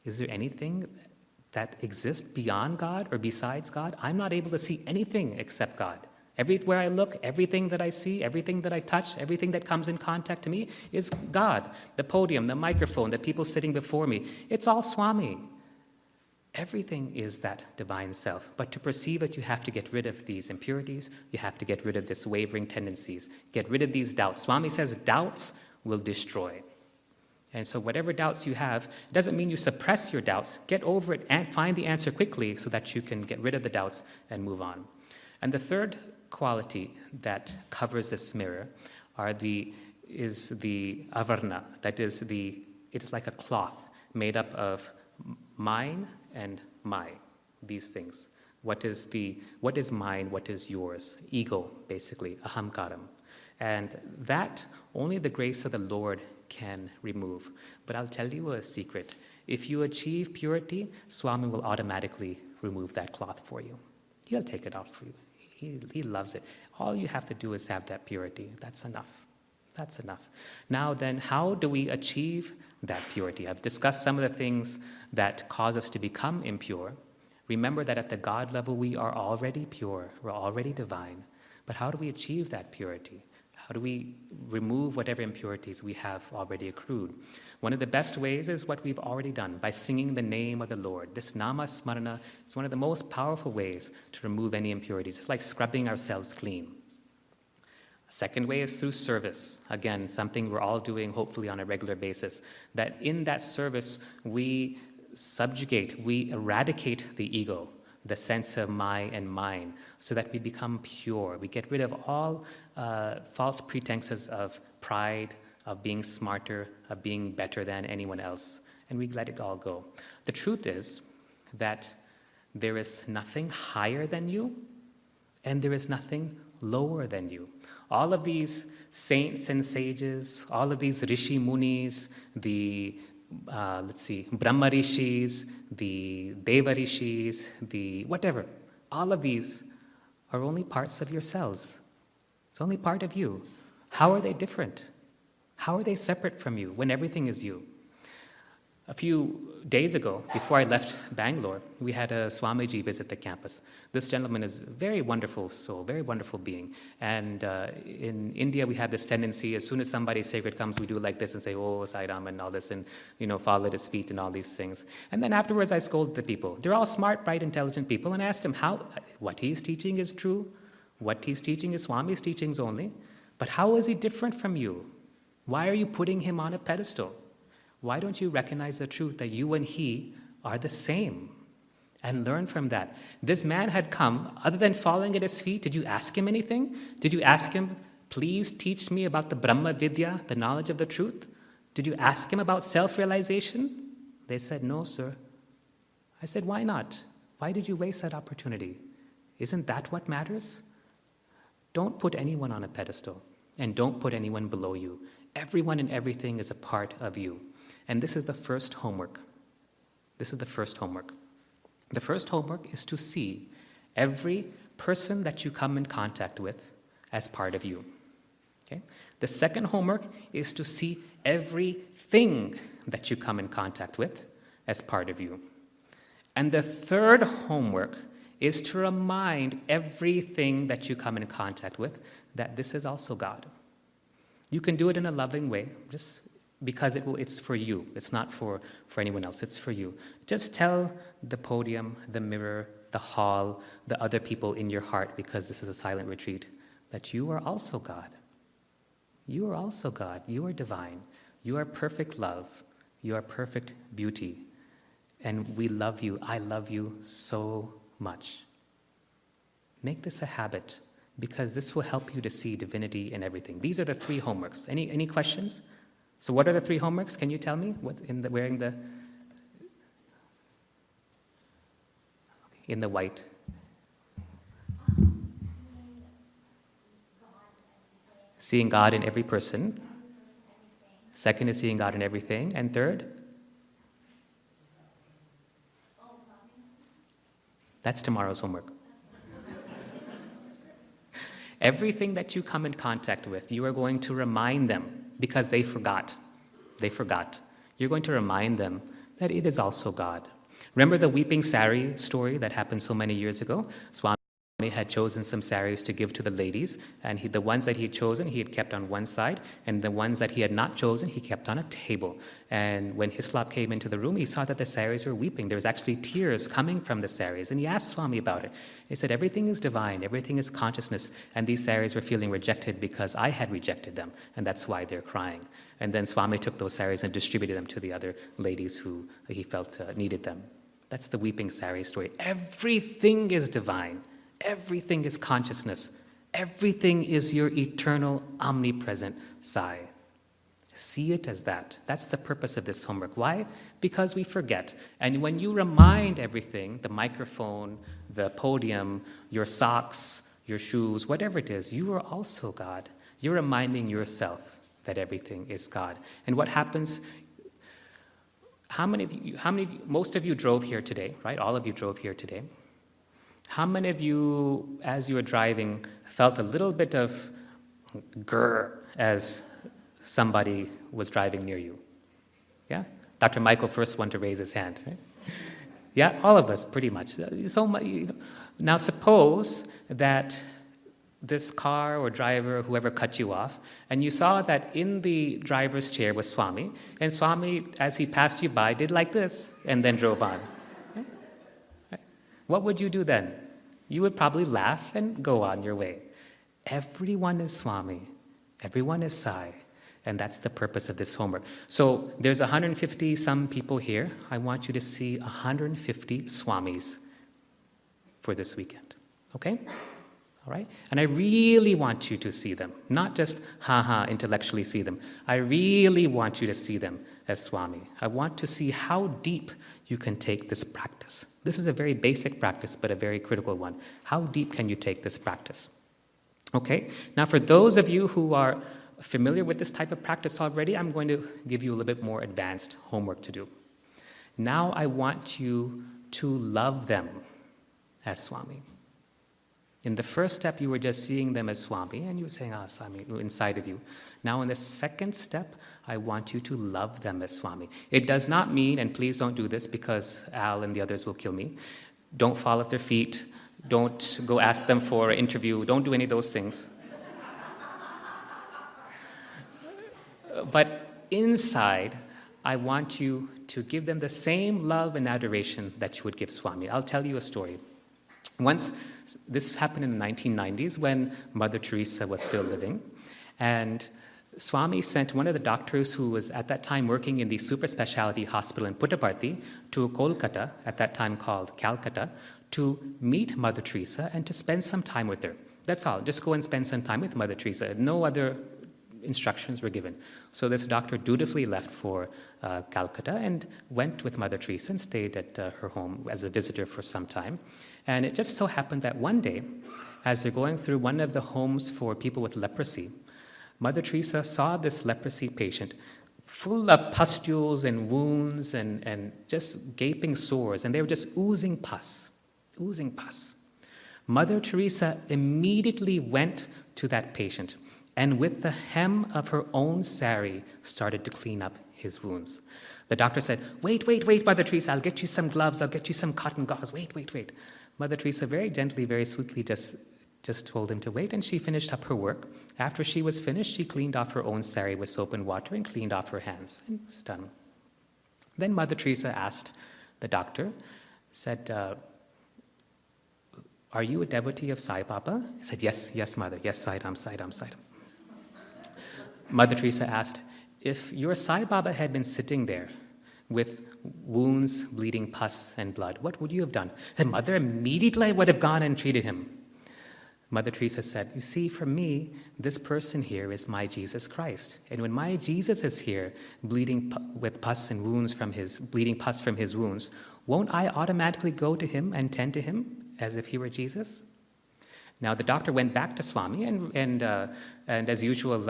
Is there anything that exists beyond God or besides God? I'm not able to see anything except God. Everywhere I look, everything that I see, everything that I touch, everything that comes in contact to me is God. The podium, the microphone, the people sitting before me, it's all Swami. Everything is that divine self. But to perceive it, you have to get rid of these impurities. You have to get rid of this wavering tendencies. Get rid of these doubts. Swami says doubts will destroy. And so whatever doubts you have, it doesn't mean you suppress your doubts. Get over it and find the answer quickly so that you can get rid of the doubts and move on. And the third quality that covers this mirror is the avarna. That is it's like a cloth made up of mine and my, these things. What is mine, what is yours? Ego, basically, ahamkaram. And that only the grace of the Lord can remove. But I'll tell you a secret. If you achieve purity, Swami will automatically remove that cloth for you. He'll take it off for you. He loves it. All you have to do is have that purity. That's enough. That's enough. Now then, how do we achieve that purity? I've discussed some of the things that cause us to become impure. Remember that at the God level, we are already pure. We're already divine. But how do we achieve that purity? How do we remove whatever impurities we have already accrued? One of the best ways is what we've already done, by singing the name of the Lord. This nama smarana is one of the most powerful ways to remove any impurities. It's like scrubbing ourselves clean. A second way is through service. Again, something we're all doing hopefully on a regular basis. That in that service, we subjugate, we eradicate the ego, the sense of my and mine, so that we become pure. We get rid of all false pretenses of pride, of being smarter, of being better than anyone else, and we let it all go. The truth is that there is nothing higher than you, and there is nothing lower than you. All of these saints and sages, all of these rishi munis, the Brahma rishis, the Deva rishis, the whatever, all of these are only parts of yourselves. It's only part of you. How are they different? How are they separate from you when everything is you? A few days ago, before I left Bangalore, we had a Swamiji visit the campus. This gentleman is a very wonderful soul, very wonderful being. And in India, we have this tendency, as soon as somebody sacred comes, we do like this and say, oh, Sai Ram, and all this, and fall at his feet and all these things. And then afterwards, I scolded the people. They're all smart, bright, intelligent people, and asked him what he's teaching is true, what he's teaching is Swami's teachings only, but how is he different from you? Why are you putting him on a pedestal? Why don't you recognize the truth that you and he are the same and learn from that? This man had come, other than falling at his feet, did you ask him anything? Did you ask him, please teach me about the Brahma Vidya, the knowledge of the truth? Did you ask him about self-realization? They said, no, sir. I said, why not? Why did you waste that opportunity? Isn't that what matters? Don't put anyone on a pedestal, and don't put anyone below you. Everyone and everything is a part of you. And this is the first homework. This is the first homework. The first homework is to see every person that you come in contact with as part of you. Okay? The second homework is to see everything that you come in contact with as part of you. And the third homework is to remind everything that you come in contact with that this is also God. You can do it in a loving way, just because it's for you. It's not for anyone else. It's for you. Just tell the podium, the mirror, the hall, the other people in your heart, because this is a silent retreat, that you are also God. You are also God. You are divine. You are perfect love. You are perfect beauty. And we love you. I love you so much. Make this a habit, because this will help you to see divinity in everything. These are the three homeworks. Any questions? So what are the 3 homeworks? Can you tell me? What in the wearing the in the white? Seeing God in every person. Second is seeing God in everything. And third? That's tomorrow's homework. Everything that you come in contact with, you are going to remind them, because they forgot. They forgot. You're going to remind them that it is also God. Remember the weeping sari story that happened so many years ago? Swami had chosen some saris to give to the ladies, and the ones that he had chosen, he had kept on one side, and the ones that he had not chosen, he kept on a table. And when Hislop came into the room, he saw that the saris were weeping. There was actually tears coming from the saris, and he asked Swami about it. He said, everything is divine, everything is consciousness, and these saris were feeling rejected because I had rejected them, and that's why they're crying. And then Swami took those saris and distributed them to the other ladies who he felt needed them. That's the weeping sari story. Everything is divine. Everything is consciousness. Everything is your eternal, omnipresent Sai. See it as that. That's the purpose of this homework. Why? Because we forget. And when you remind everything, the microphone, the podium, your socks, your shoes, whatever it is, you are also God. You're reminding yourself that everything is God. And what happens? Most of you drove here today, right? All of you drove here today. How many of you, as you were driving, felt a little bit of grr as somebody was driving near you? Yeah? Dr. Michael first one to raise his hand, right? Yeah, all of us, pretty much. Now suppose that this car or driver or whoever cut you off, and you saw that in the driver's chair was Swami, and Swami, as he passed you by, did like this, and then drove on. What would you do then? You would probably laugh and go on your way. Everyone is Swami. Everyone is Sai. And that's the purpose of this homework. So there's 150 some people here. I want you to see 150 Swamis for this weekend. Okay? All right? And I really want you to see them. Not just, intellectually see them. I really want you to see them as Swami. I want to see how deep you can take this practice. This is a very basic practice, but a very critical one. How deep can you take this practice? Okay? Now, for those of you who are familiar with this type of practice already, I'm going to give you a little bit more advanced homework to do. Now I want you to love them as Swami. In the first step, you were just seeing them as Swami, and you were saying, Swami, inside of you. Now in the second step, I want you to love them as Swami. It does not mean, and please don't do this because Al and the others will kill me, don't fall at their feet, don't go ask them for an interview, don't do any of those things. But inside, I want you to give them the same love and adoration that you would give Swami. I'll tell you a story. Once, this happened in the 1990s when Mother Teresa was still living, and Swami sent one of the doctors who was at that time working in the super specialty hospital in Puttaparthi to Kolkata, at that time called Calcutta, to meet Mother Teresa and to spend some time with her. That's all. Just go and spend some time with Mother Teresa. No other instructions were given. So this doctor dutifully left for Calcutta and went with Mother Teresa and stayed at her home as a visitor for some time. And it just so happened that one day, as they're going through one of the homes for people with leprosy, Mother Teresa saw this leprosy patient full of pustules and wounds and just gaping sores, and they were just oozing pus, oozing pus. Mother Teresa immediately went to that patient and with the hem of her own sari started to clean up his wounds. The doctor said, wait, Mother Teresa, I'll get you some gloves, I'll get you some cotton gauze, wait. Mother Teresa very gently, very sweetly just told him to wait, and she finished up her work. After she was finished, she cleaned off her own sari with soap and water and cleaned off her hands, and it was done. Then Mother Teresa asked the doctor, said, are you a devotee of Sai Baba? He said, yes, Mother, yes, Saidam. Mother Teresa asked, if your Sai Baba had been sitting there with wounds, bleeding pus and blood, what would you have done? He said, Mother, immediately I would have gone and treated him. Mother Teresa said, you see, for me, this person here is my Jesus Christ. And when my Jesus is here, bleeding pus from his wounds, won't I automatically go to him and tend to him as if he were Jesus? Now, the doctor went back to Swami, and as usual,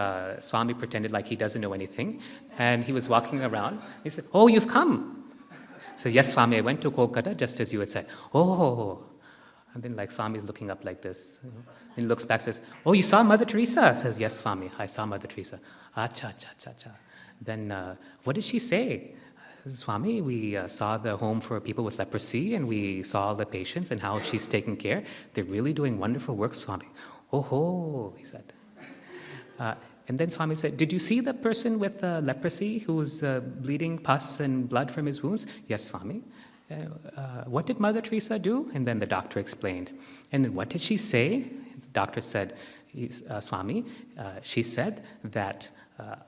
Swami pretended like he doesn't know anything. And he was walking around. He said, oh, you've come. I said, yes, Swami, I went to Kolkata just as you had said. Oh. And then Swami's looking up like this. And he looks back and says, oh, you saw Mother Teresa? Says, yes, Swami, I saw Mother Teresa. Acha. Then what did she say? Swami, we saw the home for people with leprosy, and we saw all the patients and how she's taking care. They're really doing wonderful work, Swami. Oh, he said. And then Swami said, did you see the person with leprosy who was bleeding pus and blood from his wounds? Yes, Swami. What did Mother Teresa do? And then the doctor explained. And then what did she say? The doctor said, Swami, she said that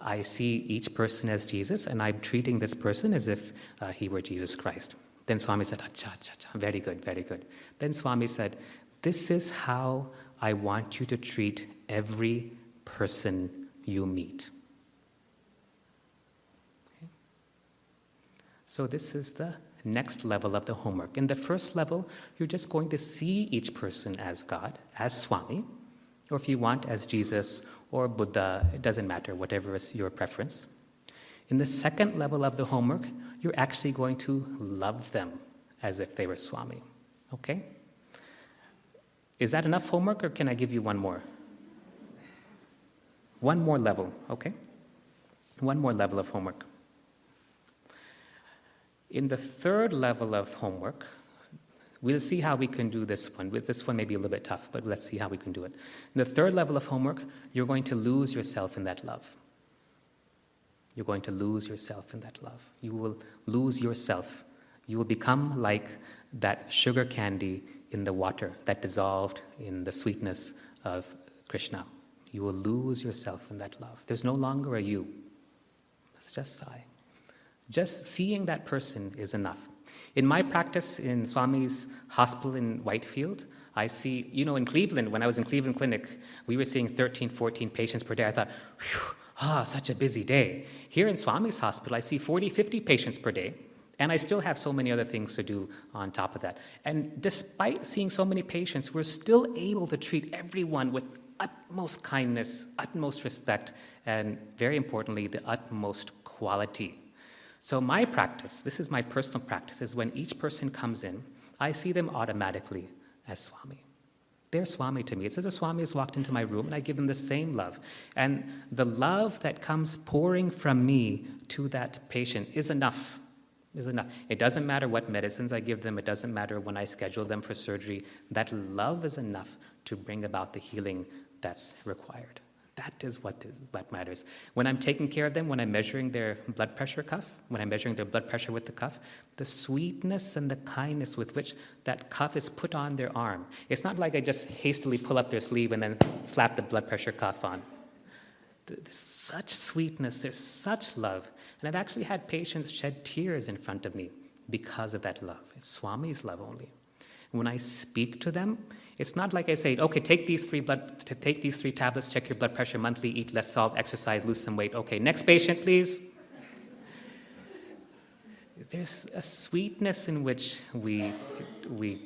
I see each person as Jesus, and I'm treating this person as if he were Jesus Christ. Then Swami said, acha, very good, very good. Then Swami said, this is how I want you to treat every person you meet. Okay. So this is the next level of the homework. In the first level, you're just going to see each person as God, as Swami, or if you want, as Jesus or Buddha, it doesn't matter, whatever is your preference. In the second level of the homework, you're actually going to love them as if they were Swami. Okay? Is that enough homework, or can I give you one more? One more level, okay? One more level of homework. In the third level of homework, we'll see how we can do this one. This one may be a little bit tough, but let's see how we can do it. In the third level of homework, you're going to lose yourself in that love. You're going to lose yourself in that love. You will lose yourself. You will become like that sugar candy in the water that dissolved in the sweetness of Krishna. You will lose yourself in that love. There's no longer a you. It's just Sai. Just seeing that person is enough. In my practice in Swami's hospital in Whitefield, I see, in Cleveland, when I was in Cleveland Clinic, we were seeing 13, 14 patients per day. I thought, such a busy day. Here in Swami's hospital, I see 40, 50 patients per day, and I still have so many other things to do on top of that. And despite seeing so many patients, we're still able to treat everyone with utmost kindness, utmost respect, and very importantly, the utmost quality. So my practice, this is my personal practice, is when each person comes in, I see them automatically as Swami. They're Swami to me. It's as if Swami has walked into my room, and I give them the same love. And the love that comes pouring from me to that patient is enough. It doesn't matter what medicines I give them. It doesn't matter when I schedule them for surgery. That love is enough to bring about the healing that's required. That is what matters. When I'm taking care of them, when I'm measuring their blood pressure cuff, when I'm measuring their blood pressure with the cuff, the sweetness and the kindness with which that cuff is put on their arm. It's not like I just hastily pull up their sleeve and then slap the blood pressure cuff on. There's such sweetness, there's such love. And I've actually had patients shed tears in front of me because of that love. It's Swami's love only. When I speak to them, it's not like I say, okay, take these three tablets, check your blood pressure monthly, eat less salt, exercise, lose some weight. Okay, next patient, please. There's a sweetness in which we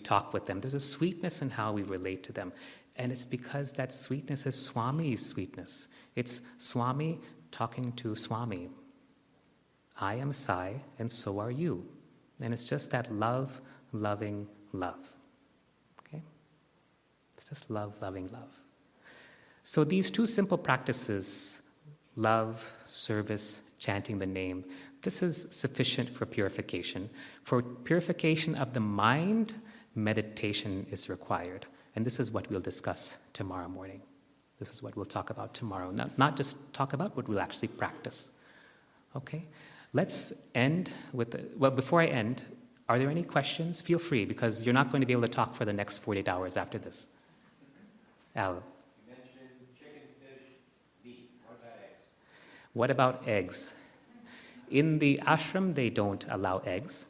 talk with them. There's a sweetness in how we relate to them. And it's because that sweetness is Swami's sweetness. It's Swami talking to Swami. I am Sai, and so are you. And it's just that love, loving love. Okay? It's just love, loving love. So these two simple practices, love, service, chanting the name, this is sufficient for purification. For purification of the mind, meditation is required. And this is what we'll discuss tomorrow morning. This is what we'll talk about tomorrow. Not just talk about, but we'll actually practice. Okay? Let's end with, before I end, are there any questions? Feel free, because you're not going to be able to talk for the next 48 hours after this. Al. You mentioned chicken, fish, meat. What about eggs? In the ashram, they don't allow eggs.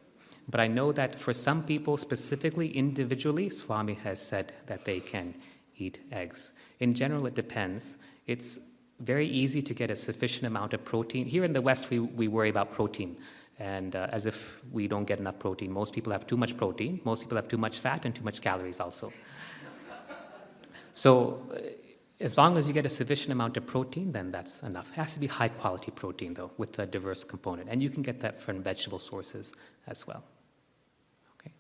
But I know that for some people, specifically individually, Swami has said that they can eat eggs. In general, it depends. It's very easy to get a sufficient amount of protein. Here in the West, we worry about protein, and as if we don't get enough protein. Most people have too much protein. Most people have too much fat and too much calories also. So as long as you get a sufficient amount of protein, then that's enough. It has to be high-quality protein, though, with a diverse component. And you can get that from vegetable sources as well. Okay.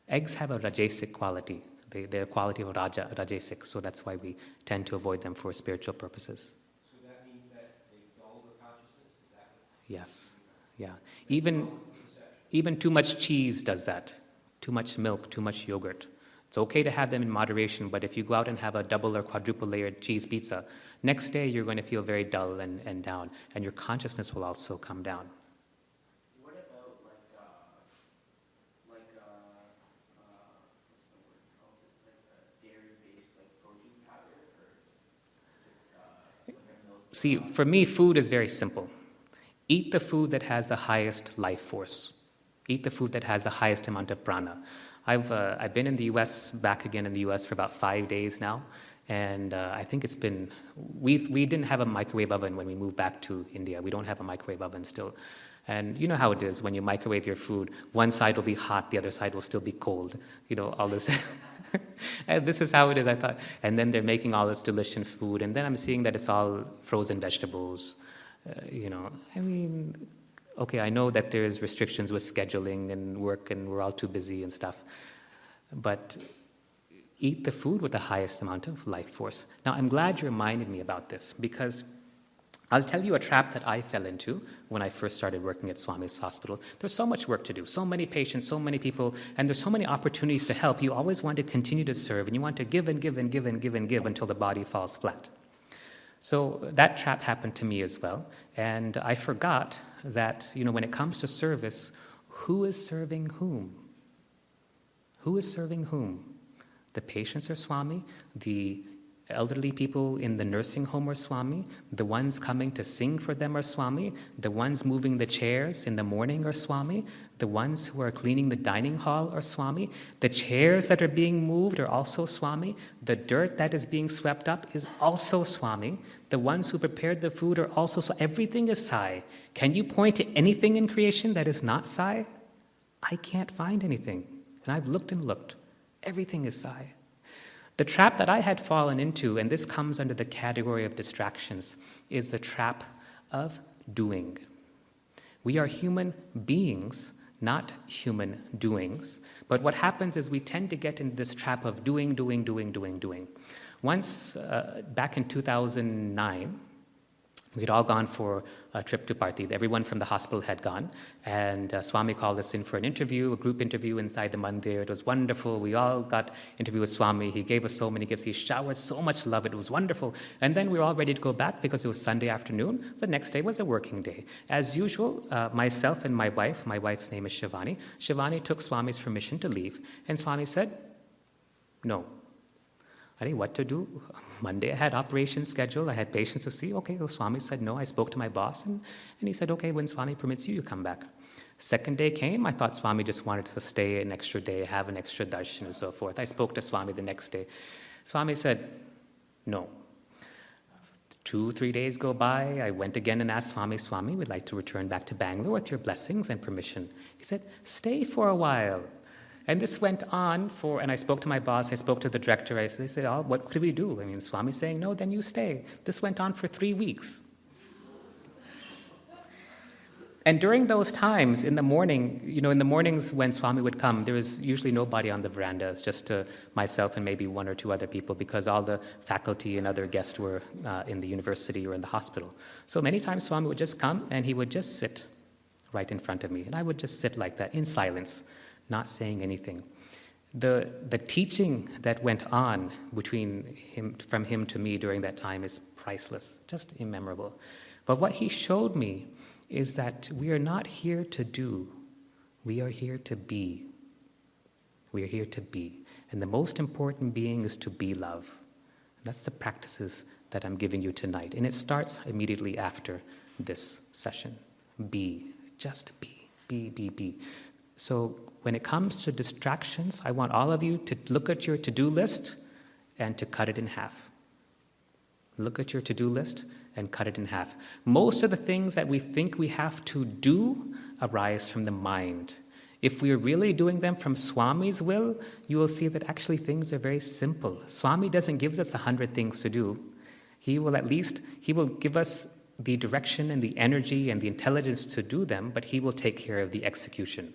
Eggs have a rajasic quality. They're a quality of rajasic, so that's why we tend to avoid them for spiritual purposes. So that means that they dull the consciousness? Is that what? Yes. Yeah. Even too much cheese does that. Too much milk, too much yogurt. It's okay to have them in moderation, but if you go out and have a double or quadruple layered cheese pizza, next day you're going to feel very dull and down, and your consciousness will also come down. What about what's the word called? It's like a dairy-based protein powder, or is it like a milk? See, for me, food is very simple. Eat the food that has the highest life force. Eat the food that has the highest amount of prana. I've been in the U.S., back again in the U.S. for about 5 days now, and I think it's been, we didn't have a microwave oven when we moved back to India. We don't have a microwave oven still. And you know how it is when you microwave your food, one side will be hot, the other side will still be cold. You know, all this. And this is how it is, I thought. And then they're making all this delicious food, and then I'm seeing that it's all frozen vegetables. I mean, okay, I know that there's restrictions with scheduling and work, and we're all too busy and stuff, but eat the food with the highest amount of life force. Now, I'm glad you reminded me about this, because I'll tell you a trap that I fell into when I first started working at Swami's hospital. There's so much work to do, so many patients, so many people, and there's so many opportunities to help. You always want to continue to serve, and you want to give and give and give and give and give until the body falls flat. So that trap happened to me as well, and I forgot that, when it comes to service, who is serving whom? Who is serving whom? The patients are Swami, the elderly people in the nursing home are Swami, the ones coming to sing for them are Swami, the ones moving the chairs in the morning are Swami, the ones who are cleaning the dining hall are Swami, the chairs that are being moved are also Swami, the dirt that is being swept up is also Swami, the ones who prepared the food are also Swami. Everything is Sai. Can you point to anything in creation that is not Sai? I can't find anything, and I've looked and looked. Everything is Sai. The trap that I had fallen into, and this comes under the category of distractions, is the trap of doing. We are human beings, not human doings. But what happens is we tend to get into this trap of doing. Once, back in 2009, we'd all gone for a trip to Parthiv. Everyone from the hospital had gone, and Swami called us in for an interview, a group interview inside the mandir. It was wonderful. We all got interviewed with Swami. He gave us so many gifts. He showered so much love. It was wonderful. And then we were all ready to go back because it was Sunday afternoon. The next day was a working day. As usual, myself and my wife's name is Shivani. Shivani took Swami's permission to leave, and Swami said, no. I didn't know what to do. Monday I had operations scheduled. I had patients to see. Okay, well, Swami said no. I spoke to my boss, and he said, okay, when Swami permits you, you come back. Second day came. I thought Swami just wanted to stay an extra day, have an extra darshan and so forth. I spoke to Swami the next day. Swami said, no. 2-3 days go by. I went again and asked Swami, we'd like to return back to Bangalore with your blessings and permission. He said, stay for a while. And this went on and I spoke to my boss, I spoke to the director, they said, oh, what could we do? I mean, Swami's saying, no, then you stay. This went on for 3 weeks. And during those times, in the morning, in the mornings when Swami would come, there was usually nobody on the veranda. It's just myself and maybe 1 or 2 other people, because all the faculty and other guests were in the university or in the hospital. So many times Swami would just come and he would just sit right in front of me. And I would just sit like that in silence, not saying anything. The teaching that went on from him to me during that time is priceless, just immemorable. But what he showed me is that we are not here to do, we are here to be. We are here to be. And the most important being is to be love. That's the practices that I'm giving you tonight. And it starts immediately after this session. Be, just be. So when it comes to distractions, I want all of you to look at your to-do list and to cut it in half. Look at your to-do list and cut it in half. Most of the things that we think we have to do arise from the mind. If we are really doing them from Swami's will, you will see that actually things are very simple. Swami doesn't give us 100 things to do. He will give us the direction and the energy and the intelligence to do them, but he will take care of the execution.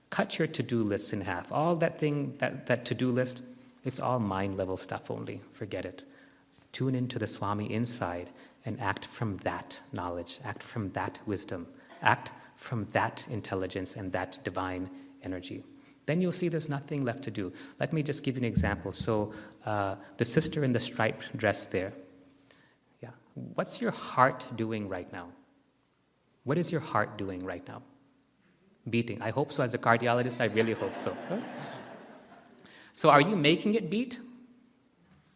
Cut your to-do list in half. All that to-do list, it's all mind-level stuff only. Forget it. Tune into the Swami inside and act from that knowledge, act from that wisdom, act from that intelligence and that divine energy. Then you'll see there's nothing left to do. Let me just give you an example. So the sister in the striped dress there, yeah. What's your heart doing right now? What is your heart doing right now? Beating. I hope so. As a cardiologist, I really hope so. So are you making it beat?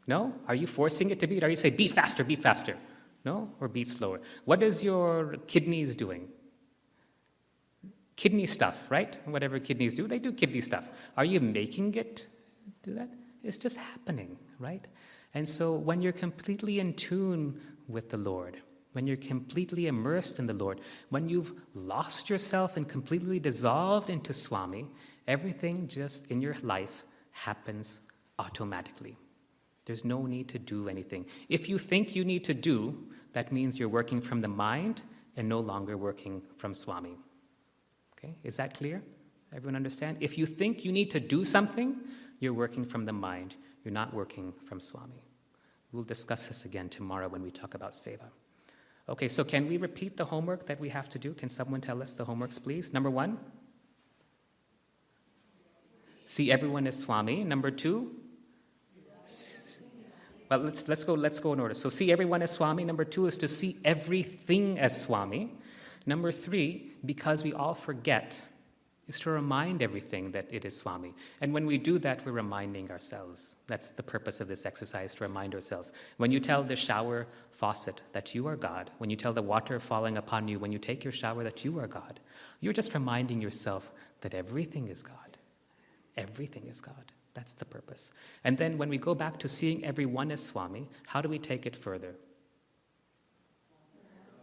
No? Are you forcing it to beat? Are you saying, beat faster, beat faster? No? Or beat slower? What is your kidneys doing? Kidney stuff, right? Whatever kidneys do, they do kidney stuff. Are you making it do that? It's just happening, right? And so when you're completely in tune with the Lord, when you're completely immersed in the Lord, when you've lost yourself and completely dissolved into Swami, everything just in your life happens automatically. There's no need to do anything. If you think you need to do, that means you're working from the mind and no longer working from Swami. Okay, is that clear? Everyone understand? If you think you need to do something, you're working from the mind. You're not working from Swami. We'll discuss this again tomorrow when we talk about Seva. Okay, so can we repeat the homework that we have to do? Can someone tell us the homeworks, please? Number 1, see everyone as Swami. Number 2, well, let's go in order. So see everyone as Swami. Number 2 is to see everything as Swami. Number 3, because we all forget, is to remind everything that it is Swami. And when we do that, we're reminding ourselves. That's the purpose of this exercise, to remind ourselves. When you tell the shower faucet that you are God, when you tell the water falling upon you, when you take your shower that you are God, you're just reminding yourself that everything is God. Everything is God. That's the purpose. And then when we go back to seeing everyone as Swami, how do we take it further?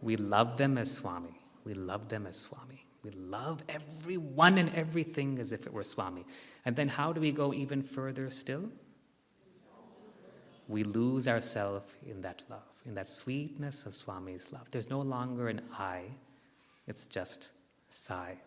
We love them as Swami. We love them as Swami. We love everyone and everything as if it were Swami. And then how do we go even further still? We lose ourselves in that love, in that sweetness of Swami's love. There's no longer an I, it's just Sai.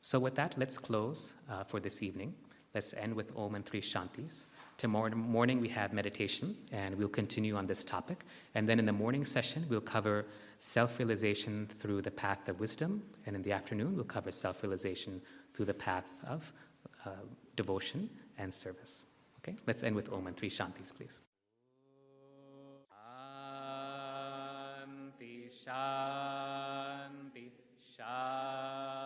So with that, let's close for this evening. Let's end with Om and 3 Shantis. Tomorrow morning we have meditation, and we'll continue on this topic. And then in the morning session, we'll cover self-realization through the path of wisdom. And in the afternoon, we'll cover self-realization through the path of devotion and service. Okay, let's end with Om and 3 Shantis, please. Shanti, Shanti, Shanti.